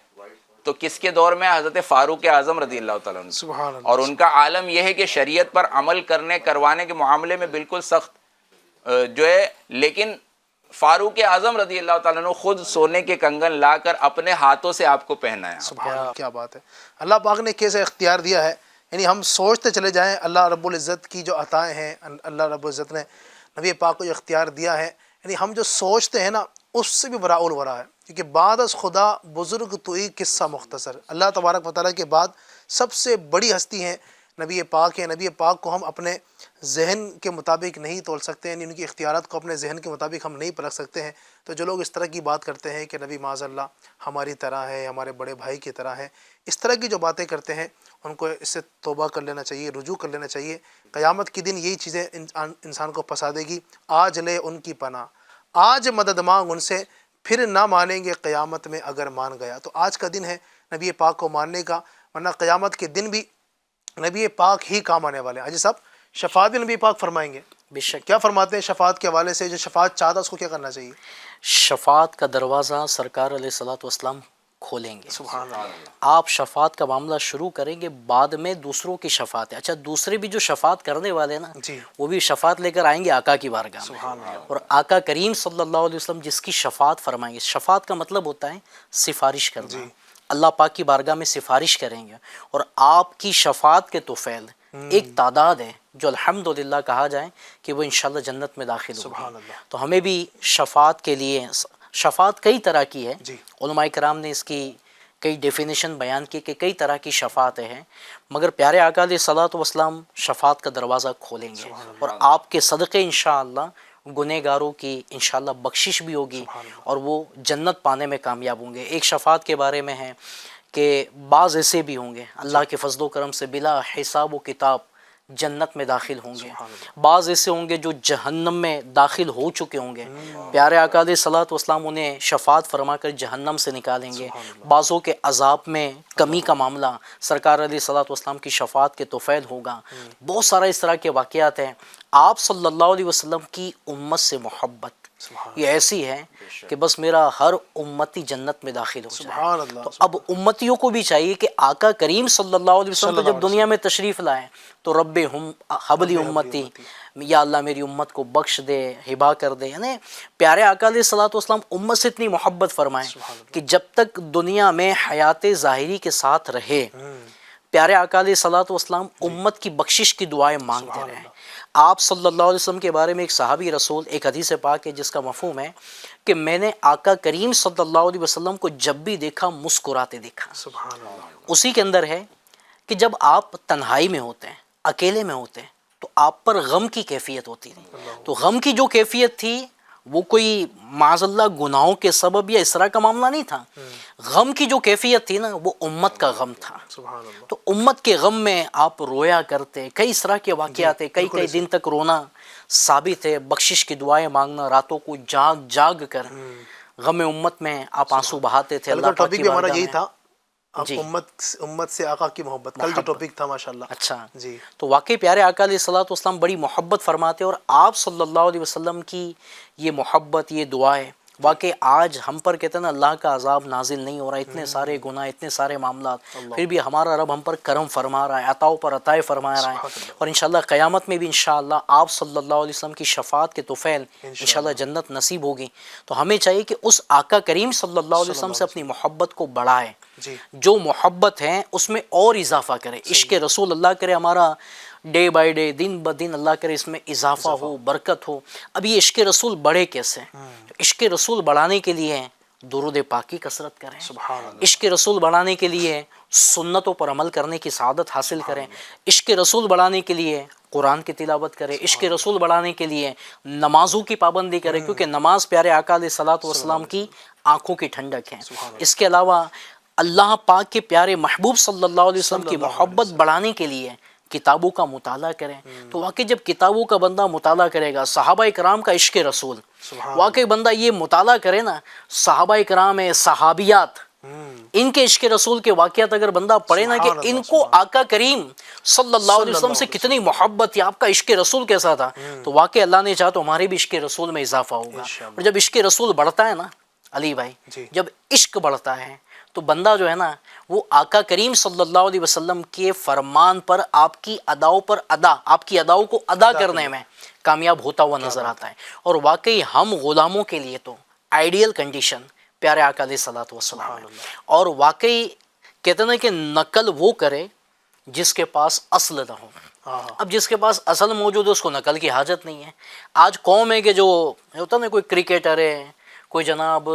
تو کس کے دور میں؟ حضرت فاروق اعظم رضی اللہ تعالیٰ عنہ۔ سبحان اللہ۔ اور ان کا عالم یہ ہے کہ شریعت پر عمل کروانے کے معاملے میں بالکل سخت جو ہے، لیکن فاروق اعظم رضی اللہ تعالیٰ عنہ خود سونے کے کنگن لا کر اپنے ہاتھوں سے آپ کو پہنایا۔ سبحان اللہ، کیا بات ہے۔ اللہ پاک نے کیسے اختیار دیا ہے، یعنی ہم سوچتے چلے جائیں اللہ رب العزت کی جو عطائیں ہیں، اللہ رب العزت نے نبی پاک کو جو اختیار دیا ہے، یعنی ہم جو سوچتے ہیں نا اس سے بھی وراء الورا ہے، کیونکہ بعد از خدا بزرگ توئی قصہ مختصر، اللہ تبارک و تعالیٰ کے بعد سب سے بڑی ہستی ہیں نبی پاک ہے۔ نبی پاک کو ہم اپنے ذہن کے مطابق نہیں تول سکتے، یعنی ان کی اختیارات کو اپنے ذہن کے مطابق ہم نہیں پرکھ سکتے ہیں۔ تو جو لوگ اس طرح کی بات کرتے ہیں کہ نبی معاذ اللہ ہماری طرح ہے، ہمارے بڑے بھائی کی طرح ہے، اس طرح کی جو باتیں کرتے ہیں ان کو اس سے توبہ کر لینا چاہیے، رجوع کر لینا چاہیے۔ قیامت کے دن یہی چیزیں انسان کو پھنسا دے گی۔ آج لے ان کی پناہ، آج مدد مانگ ان سے، پھر نہ مانیں گے قیامت میں اگر مان گیا۔ تو آج کا دن ہے نبی پاک کو ماننے کا، ورنہ قیامت کے دن بھی نبی پاک ہی کام آنے والے ہیں۔ حاجی صاحب، شفاعت بھی نبی پاک فرمائیں گے، بے شک۔ کیا فرماتے ہیں شفاعت کے حوالے سے؟ جو شفاعت چاہتا اس کو کیا کرنا چاہیے؟ شفاعت کا دروازہ سرکار علیہ الصلوۃ والسلام کھولیں گے۔ سبحان اللہ۔ آپ شفاعت کا معاملہ شروع کریں گے، بعد میں دوسروں کی شفاعت ہے۔ اچھا، دوسرے بھی جو شفاعت کرنے والے ہیں نا، جی، وہ بھی شفاعت لے کر آئیں گے آقا کی بارگاہ میں، سبحان اللہ۔ اور آقا کریم صلی اللہ علیہ وسلم جس کی شفاعت فرمائیں گے۔ شفاعت کا مطلب ہوتا ہے سفارش کرنا، اللہ پاک کی بارگاہ میں سفارش کریں گے، اور آپ کی شفاعت کے طفیل ایک تعداد ہے جو الحمدللہ کہا جائے کہ وہ انشاءاللہ جنت میں داخل ہوگی۔ تو ہمیں بھی شفاعت کے لیے، شفاعت کئی طرح کی ہے، علماء کرام نے اس کی کئی ڈیفینیشن بیان کی کہ کئی طرح کی شفاعتیں ہیں، مگر پیارے آقا علیہ الصلوۃ والسلام شفاعت کا دروازہ کھولیں گے، اور آپ کے صدقے انشاءاللہ گنہگاروں کی انشاءاللہ بخشش بھی ہوگی اور وہ جنت پانے میں کامیاب ہوں گے۔ ایک شفاعت کے بارے میں ہے کہ بعض ایسے بھی ہوں گے اللہ کے فضل و کرم سے بلا حساب و کتاب جنت میں داخل ہوں گے، بعض ایسے ہوں گے جو جہنم میں داخل ہو چکے ہوں گے، پیارے آقا علیہ الصلوۃ والسلام انہیں شفاعت فرما کر جہنم سے نکالیں گے، بعضوں کے عذاب میں کمی کا معاملہ سرکار علیہ الصلوۃ والسلام کی شفاعت کے طفیل ہوگا۔ بہت سارا اس طرح کے واقعات ہیں۔ آپ صلی اللہ علیہ وسلم کی امت سے محبت یہ ایسی ہے کہ بس میرا ہر امتی جنت میں داخل ہو جائے۔ تو اب امتیوں کو بھی چاہیے کہ آقا کریم صلی اللہ علیہ وسلم جب دنیا میں تشریف لائیں تو رب حبلی امتی، یا اللہ میری امت کو بخش دے، ہبا کر دے۔ یعنی پیارے آقا علیہ الصلوۃ والسلام امت سے اتنی محبت فرمائیں کہ جب تک دنیا میں حیات ظاہری کے ساتھ رہے پیارے آقا علیہ الصلوۃ والسلام امت کی بخشش کی دعائیں مانگتے رہیں۔ آپ صلی اللہ علیہ وسلم کے بارے میں ایک صحابی رسول ایک حدیث پاک ہے جس کا مفہوم ہے کہ میں نے آقا کریم صلی اللہ علیہ وسلم کو جب بھی دیکھا مسکراتے دیکھا۔ اسی کے اندر ہے کہ جب آپ تنہائی میں ہوتے ہیں، اکیلے میں ہوتے ہیں، تو آپ پر غم کی کیفیت ہوتی تھی۔ تو غم کی جو کیفیت تھی وہ کوئی معاذ اللہ گناہوں کے سبب یا اس طرح کا معاملہ نہیں تھا، غم کی جو کیفیت تھی نا وہ امت کا غم تھا۔ تو امت کے غم میں آپ رویا کرتے، کئی اس طرح کے واقعات ہیں، کئی دن تک رونا ثابت ہے، بخشش کی دعائیں مانگنا، راتوں کو جاگ جاگ کر غم امت میں آپ آنسو بہاتے تھے۔ اللہ پاک کی ٹاپک ہمارا بارگاہ یہی میں تھا، امت سے آقا کی محبت، کل جو ٹاپک تھا ماشاءاللہ۔ اچھا جی، تو واقعی پیارے آقا علیہ الصلوۃ والسلام بڑی محبت فرماتے، اور آپ صلی اللہ علیہ وسلم کی یہ محبت، یہ دعائیں واقعی آج ہم پر کہتے ہیں نا اللہ کا عذاب نازل نہیں ہو رہا، اتنے سارے گناہ، اتنے سارے معاملات، پھر بھی ہمارا رب ہم پر کرم فرما رہا ہے، عطاؤں پر عطائے فرما رہا ہے، اور انشاءاللہ قیامت میں بھی انشاءاللہ آپ صلی اللہ علیہ وسلم کی شفاعت کے طفیل انشاءاللہ جنت نصیب ہوگی۔ تو ہمیں چاہیے کہ اس آقا کریم صلی اللہ علیہ وسلم سے اپنی محبت کو بڑھائے، جو محبت ہے اس میں اور اضافہ کرے، عشق رسول اللہ کرے ہمارا ڈے بائی ڈے، دن بدن اللہ کرے اس میں اضافہ ہو، برکت ہو۔ اب یہ عشق رسول بڑھے کیسے؟ عشق رسول بڑھانے کے لیے درود پاک کی کثرت کریں، عشق رسول بڑھانے کے لیے سنتوں پر عمل کرنے کی سعادت حاصل کریں، عشق رسول بڑھانے کے لیے قرآن کی تلاوت کریں، عشق رسول بڑھانے کے لیے نمازوں کی پابندی کریں، کیونکہ نماز پیارے آقا علیہ الصلوۃ والسلام کی آنکھوں کی ٹھنڈک ہے۔ اس کے علاوہ اللہ پاک کے پیارے محبوب صلی اللہ علیہ وسلم کی محبت بڑھانے کے لیے کتابوں کا مطالعہ کریں۔ تو واقعی جب کتابوں کا بندہ مطالعہ کرے گا، صحابہ کرام کا عشق رسول واقعی بندہ یہ مطالعہ کرے نا، صحابہ کرام صحابیات، ان کے عشق رسول کے واقعات اگر بندہ پڑھے نا کہ ان کو آقا کریم صلی اللہ علیہ وسلم سے کتنی محبت تھی، آپ کا عشق رسول کیسا تھا، تو واقعی اللہ نے چاہا تو ہمارے بھی عشق رسول میں اضافہ ہوگا۔ اور جب عشق رسول بڑھتا ہے نا علی بھائی، جب عشق بڑھتا ہے تو بندہ جو ہے نا وہ آقا کریم صلی اللہ علیہ وسلم کے فرمان پر، آپ کی اداؤں پر آپ کی اداؤں کو ادا کرنے میں کامیاب ہوتا ہوا نظر آتا ہے۔ اور واقعی ہم غلاموں کے لیے تو آئیڈیل کنڈیشن پیارے آقا علیہ الصلوۃ والسلام ہے، اور واقعی کہتے ہیں کہ نقل وہ کرے جس کے پاس اصل نہ ہو۔ اب جس کے پاس اصل موجود ہے اس کو نقل کی حاجت نہیں ہے۔ آج قوم ہے کہ جو ہوتا نا، کوئی کرکٹر ہے، کوئی جناب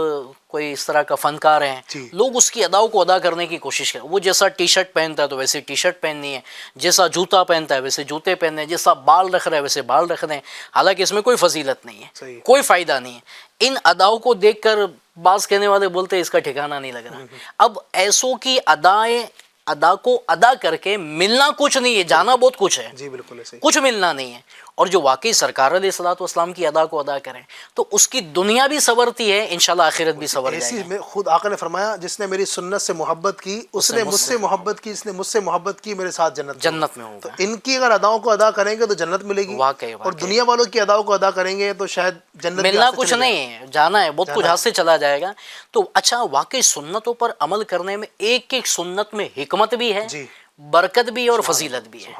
کوئی اس طرح کا فنکار ہیں، لوگ اس کی اداؤں کو ادا کرنے کی کوشش کریں، وہ جیسا ٹی شرٹ پہنتا ہے تو ویسے ٹی شرٹ پہننی ہے، جیسا جوتا پہنتا ہے ویسے جوتے پہننے ہیں، جیسا بال رکھ رہا ہے ویسے بال رکھنے ہیں، حالانکہ اس میں کوئی فضیلت نہیں ہے، کوئی فائدہ نہیں ہے۔ ان اداؤں کو دیکھ کر بعض کہنے والے بولتے ہیں اس کا ٹھکانہ نہیں لگ رہا۔ اب ایسوں کی ادا کو ادا کر کے ملنا کچھ نہیں ہے، جانا بہت کچھ ہے، جی بالکل ایسے کچھ ملنا نہیں ہے۔ اور جو واقعی سرکار علیہ الصلوۃ والسلام کی ادا کو ادا کریں تو اس کی دنیا بھی سنورتی ہے، انشاءاللہ آخرت بھی سنور جائے گی۔ میں خود آقا نے فرمایا جس نے میری سنت سے محبت کی اس نے مجھ سے محبت کی، اس نے مجھ سے محبت کی میرے ساتھ جنت میں ہوگا۔ تو ان کی اگر اداؤں کو ادا کریں گے تو جنت ملے گی، واقعی اور دنیا والوں کی اداؤں کو ادا کریں گے تو شاید جنت ملنا کچھ نہیں ہے، جانا ہے، بہت کچھ ہاتھ سے چلا جائے گا۔ تو اچھا واقعی سنتوں پر عمل کرنے میں ایک ایک سنت میں حکمت بھی ہے، برکت بھی اور فضیلت بھی ہے۔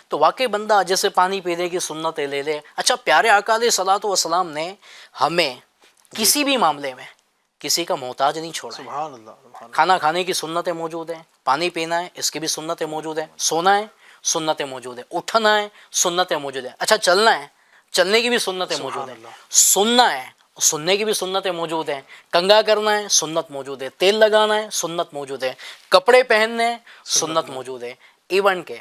تو واقعی بندہ جیسے پانی پینے کی سنتیں لے لے۔ اچھا پیارے آقا علیہ الصلوۃ والسلام نے ہمیں کسی بھی معاملے میں کسی کا محتاج نہیں چھوڑا ہے۔ کھانا کھانے کی سنتیں موجود ہیں، پانی پینا ہے اس کی بھی سنتیں موجود ہیں، سونا ہے سنتیں موجود ہیں، اٹھنا ہے سنتیں موجود ہیں، اچھا چلنا ہے چلنے کی بھی سنتیں موجود ہیں، سننا ہے سننے کی بھی سنتیں موجود ہیں، کنگھا کرنا ہے سنت موجود ہے، تیل لگانا ہے سنت موجود ہے، کپڑے پہننے ہیں سنت موجود ہے، ایون کہ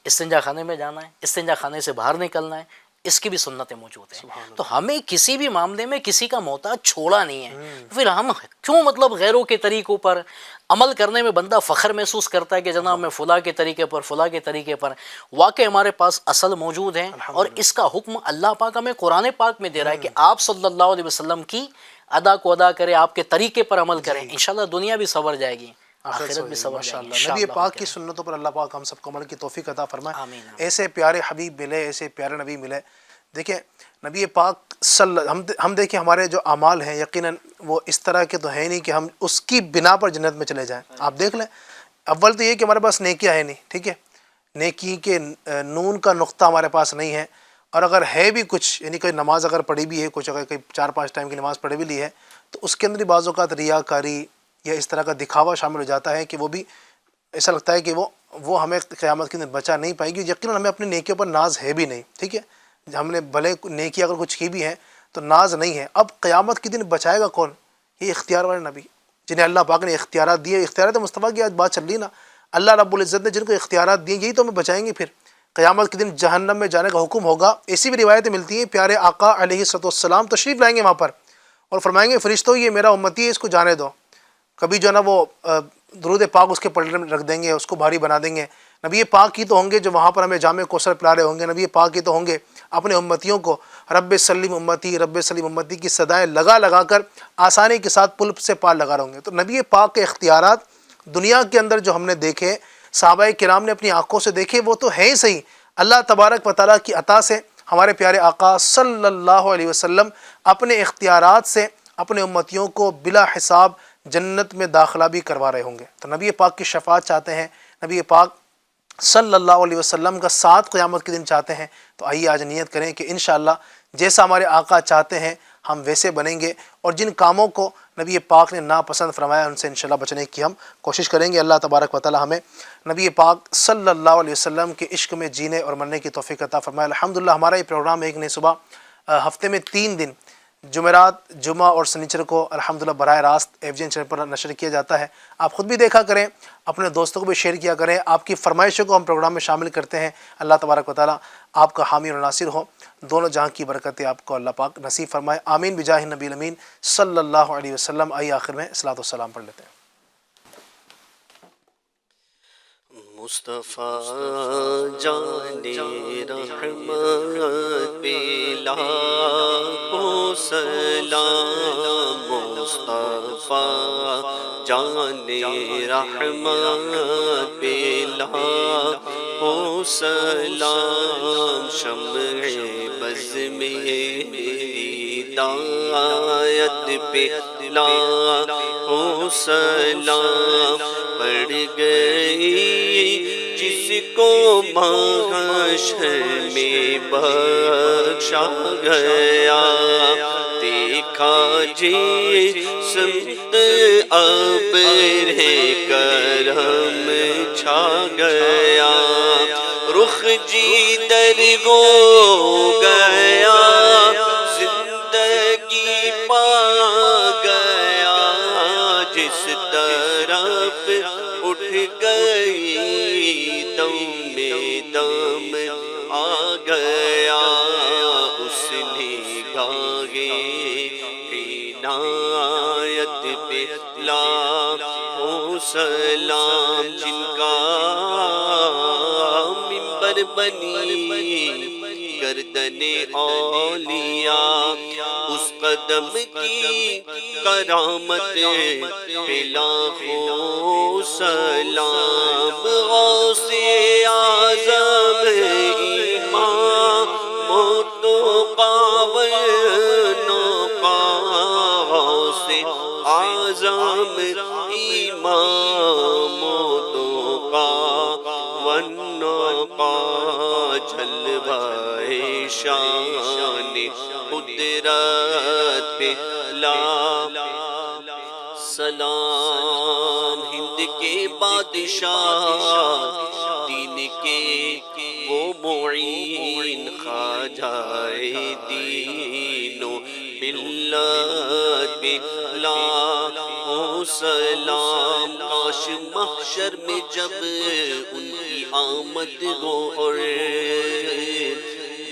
استنجا خانے میں جانا ہے، استنجا خانے سے باہر نکلنا ہے، اس کی بھی سنتیں موجود ہیں. تو ہمیں کسی بھی معاملے میں کسی کا محتاج چھوڑا نہیں ہے. پھر ہم کیوں مطلب غیروں کے طریقوں پر عمل کرنے میں بندہ فخر محسوس کرتا ہے کہ جناب میں فلاں کے طریقے پر فلاں کے طریقے پر. واقع ہمارے پاس اصل موجود ہے اور اس کا حکم اللہ پاک ہمیں قرآن پاک میں دے رہا ہے کہ آپ صلی اللہ علیہ وسلم کی ادا کو ادا کریں, آپ کے طریقے پر عمل کریں, انشاءاللہ دنیا بھی سنور جائے گی, آخرت بھی سنور جائے گی. نبی پاک کی سنتوں پر اللہ پاک ہم سب کو عمل کی توفیق عطا فرمائے. آمین. ایسے پیارے حبیب ملے, ایسے پیارے نبی ملے. دیکھیں نبی پاک ہم دیکھیں ہمارے جو اعمال ہیں یقیناً وہ اس طرح کے تو ہیں نہیں کہ ہم اس کی بنا پر جنت میں چلے جائیں. آپ دیکھ لیں, اول تو یہ کہ ہمارے پاس نیکیاں ہیں نہیں, ٹھیک ہے, نیکی کے نون کا نقطہ ہمارے پاس نہیں ہے. اور اگر ہے بھی کچھ, یعنی کوئی نماز اگر پڑھی بھی ہے, کچھ اگر کوئی 4-5 ٹائم کی نماز پڑھی بھی لی ہے, تو اس کے اندر بعض اوقات ریاکاری یا اس طرح کا دکھاوا شامل ہو جاتا ہے کہ وہ بھی ایسا لگتا ہے کہ وہ ہمیں قیامت کے دن بچا نہیں پائے گی. یقیناً ہمیں اپنی نیکیوں پر ناز ہے بھی نہیں, ٹھیک ہے, ہم نے بھلے نیکی اگر کچھ کی بھی ہیں تو ناز نہیں ہے. اب قیامت کے دن بچائے گا کون؟ یہ اختیار والے نبی جنہیں اللہ پاک نے اختیارات دیے. اختیارات مصطفیٰ کی آج بات چل رہی نا, اللہ رب العزت نے جن کو اختیارات دیے یہی تو ہمیں بچائیں گے. پھر قیامت کے دن جہنم میں جانے کا حکم ہوگا. ایسی بھی روایتیں ملتی ہیں, پیارے آقا علیہ السلام تشریف لائیں گے وہاں پر اور فرمائیں گے فرشتوں یہ میرا امتی ہے, اس کو جانے دو. کبھی جو ہے نا وہ درود پاک اس کے پلڑے میں رکھ دیں گے, اس کو بھاری بنا دیں گے. نبی پاک ہی تو ہوں گے جو وہاں پر ہمیں جامع کوثر پلا رہے ہوں گے. نبی پاک ہی تو ہوں گے اپنے امتیوں کو رب سلیم امتی رب سلیم امتی کی صدائیں لگا لگا کر آسانی کے ساتھ پل سے پار لگا رہے ہوں گے. تو نبی پاک کے اختیارات دنیا کے اندر جو ہم نے دیکھے, صحابہ کرام نے اپنی آنکھوں سے دیکھے, وہ تو ہے ہی صحیح اللہ تبارک و تعالیٰ کی عطا سے ہمارے پیارے آقا صلی اللہ علیہ وسلم اپنے اختیارات سے اپنے امتیوں کو بلا حساب جنت میں داخلہ بھی کروا رہے ہوں گے. تو نبی پاک کی شفاعت چاہتے ہیں, نبی پاک صلی اللہ علیہ وسلم کا ساتھ قیامت کے دن چاہتے ہیں. تو آئیے آج نیت کریں کہ انشاءاللہ جیسا ہمارے آقا چاہتے ہیں ہم ویسے بنیں گے, اور جن کاموں کو نبی پاک نے ناپسند فرمایا ان سے انشاءاللہ بچنے کی ہم کوشش کریں گے. اللہ تبارک و تعالی ہمیں نبی پاک صلی اللہ علیہ وسلم کے عشق میں جینے اور مرنے کی توفیق عطا فرمائے. الحمدللہ ہمارا یہ پروگرام ایک نئی صبح ہفتے میں 3 دن جمعرات, جمعہ اور سنیچر کو الحمدللہ براہ راست ایف جی این چینل پر نشر کیا جاتا ہے. آپ خود بھی دیکھا کریں, اپنے دوستوں کو بھی شیئر کیا کریں. آپ کی فرمائشوں کو ہم پروگرام میں شامل کرتے ہیں. اللہ تبارک و تعالی آپ کا حامی اور ناصر ہو, دونوں جہاں کی برکتیں آپ کو اللہ پاک نصیب فرمائے. آمین بجاہ نبی الامین صلی اللہ علیہ وسلم. آئیے آخر میں صلاۃ والسلام پڑھ لیتے ہیں. مصطفیٰ جان رحمت پہ لاکھوں سلام, مصطفیٰ جان رحمت پہ لاکھوں سلام, شمع بز میں ہدایت پہ لاکھوں سلام, پڑ گئی جس کو محشر میں بخشا گیا, دیکھا جی سمت ابر کرم چھا گیا, رخ جی در ہو گیا, زندگی پا گیا, جس طرف اٹھ گئی دم میں دم آ گیا, اس نے گاہے عنایت پہ لاکھوں سلام, جن کا منبر بنی گردن اولیاء, اس قدم کی کرامت پہ لاکھوں سلام, غوث اعظم امام متقی ونقا, غوث اعظم امام متقی ونقا, جلوہ شان قدرت پہ سلام, ہند کے بادشاہ دین کے وہ معین, خواجہ دین و ملت پہ لاکھوں سلام, کاش محشر میں جب ان کی آمد ہو اور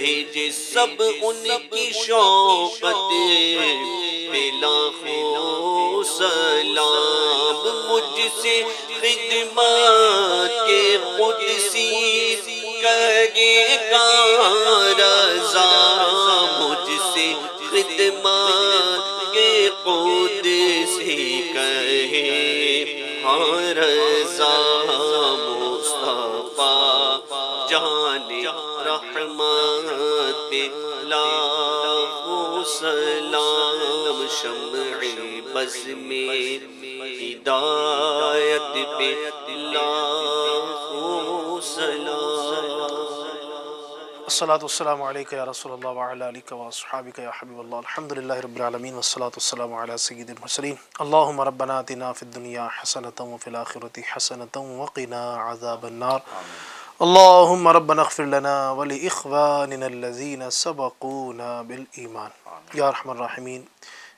بھیج سب ان کی شوقت پہ لاکھوں سلام، مجھ سے خدمت کے قدسی کرے گا رضا، مجھ سے خدمت کے قدسی کہے ہاں رضا، مصطفیٰ جان رحمت پہ لاکھوں سلام، شمع بز میں ہدایت پہ لاکھوں سلام۔ الصلاة والسلام علیکہ یا رسول اللہ وعلی آلک واصحابک یا حبیب اللہ، الحمدللہ رب العالمین والصلاة والسلام علی سید المرسلین، اللہم ربنا آتنا فی الدنیا حسنۃ وفی الآخرۃ حسنۃ وقنا عذاب النار، اللہم ربنا اغفر لنا ولإخواننا الذین سبقونا بالایمان۔ یا ارحم الراحمین،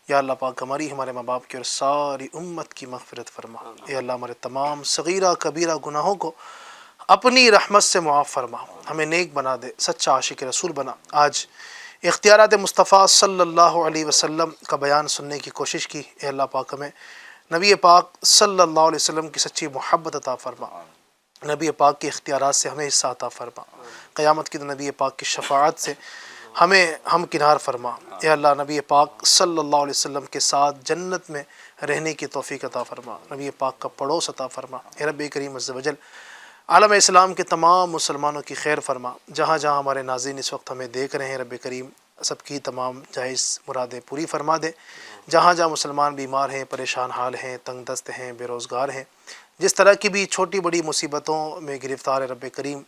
یا اللہ پاک ہماری، ہمارے ماں باپ کی اور ساری امت کی مغفرت فرما۔ اے اللہ ہمارے تمام صغیرہ کبیرہ گناہوں کو اپنی رحمت سے معاف فرما، ہمیں نیک بنا دے، سچا عاشق رسول بنا۔ آج اختیارات مصطفیٰ صلی اللہ علیہ وسلم کا بیان سننے کی کوشش کی، اے اللہ پاک ہمیں نبی پاک صلی اللہ علیہ وسلم کی سچی محبت عطا فرما، نبی پاک کے اختیارات سے ہمیں حصہ عطا فرما، قیامت کی نبی پاک کی شفاعت سے ہمیں ہم کنار فرما۔ اے اللہ نبی پاک صلی اللہ علیہ وسلم کے ساتھ جنت میں رہنے کی توفیق عطا فرما، نبی پاک کا پڑوس عطا فرما۔ اے رب کریم عز و جل عالم اسلام کے تمام مسلمانوں کی خیر فرما، جہاں جہاں ہمارے ناظرین اس وقت ہمیں دیکھ رہے ہیں رب کریم سب کی تمام جائز مرادیں پوری فرما دے، جہاں جہاں مسلمان بیمار ہیں، پریشان حال ہیں، تنگ دست ہیں، بے روزگار ہیں، جس طرح کی بھی چھوٹی بڑی مصیبتوں میں گرفتار ہے رب کریم،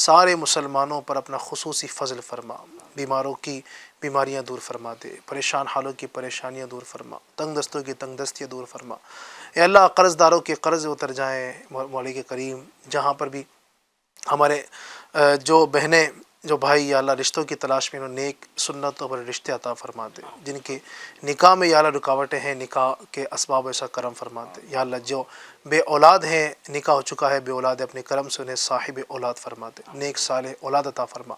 سارے مسلمانوں پر اپنا خصوصی فضل فرما، بیماروں کی بیماریاں دور فرما دے، پریشان حالوں کی پریشانیاں دور فرما، تنگ دستوں کی تنگ دستیاں دور فرما۔ اے اللہ قرض داروں کے قرض اتر جائیں مولا کریم، جہاں پر بھی ہمارے جو بہنیں جو بھائی یا اللہ رشتوں کی تلاش میں انہوں نیک سنتوں پر رشتے عطا فرما دے، جن کے نکاح میں یا اللہ رکاوٹیں ہیں، نکاح کے اسباب ایسا کرم فرما دے، یا اللہ جو بے اولاد ہیں، نکاح ہو چکا ہے بے اولاد ہے، اپنے کرم سے انہیں صاحب اولاد فرما دے، نیک صالح اولاد عطا فرما۔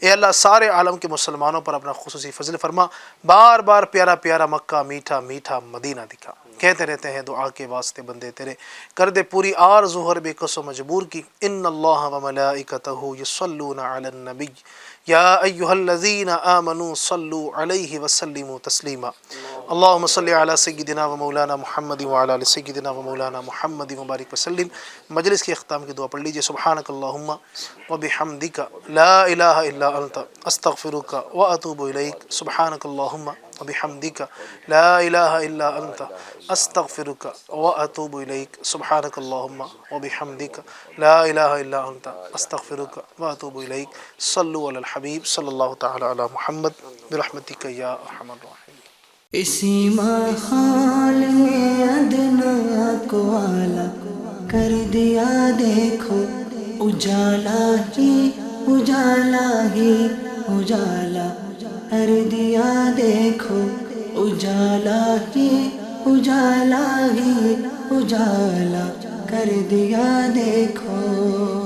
اے اللہ سارے عالم کے مسلمانوں پر اپنا خصوصی فضل فرما، بار بار پیارا پیارا مکہ، میٹھا میٹھا مدینہ دکھا، کہتے رہتے ہیں دعا کے واسطے بندے تیرے، کر دے پوری آرزو ہر بے کس و مجبور کی۔ ان اللہ و ملائکتہ یصلون علی النبی یا ایہا الذین آمنوا صلوا علیہ وسلموا تسلیما، اللہم صلی علی سیدنا و مولانا محمد وعلی آل سیدنا و مولانا محمد مبارک وسلم۔ مجلس کے اختتام کی دعا پڑھ لیجئے۔ سبحانک اللہم و بحمدک لا الہ الا انت استغفرک و اتوب الیک، سبحانک اللہم و بحمدک لا الہ الا انت استغفرک و اتوب الیک، سبحانک اللہم و بحمدک لا الہ الا انت استغفرک و اتوب الیک۔ صلو علی الحبیب صلی اللہ تعالی علی محمد برحمتک یا ارحم الراحمین۔ اسی ماحول میں ادنا کو اعلیٰ کر دیا، دیکھو اجالا ہی اجالا ہی اجالا کر دیا، دیکھو اجالا ہی اجالا ہی اجالا کر دیا، دیکھو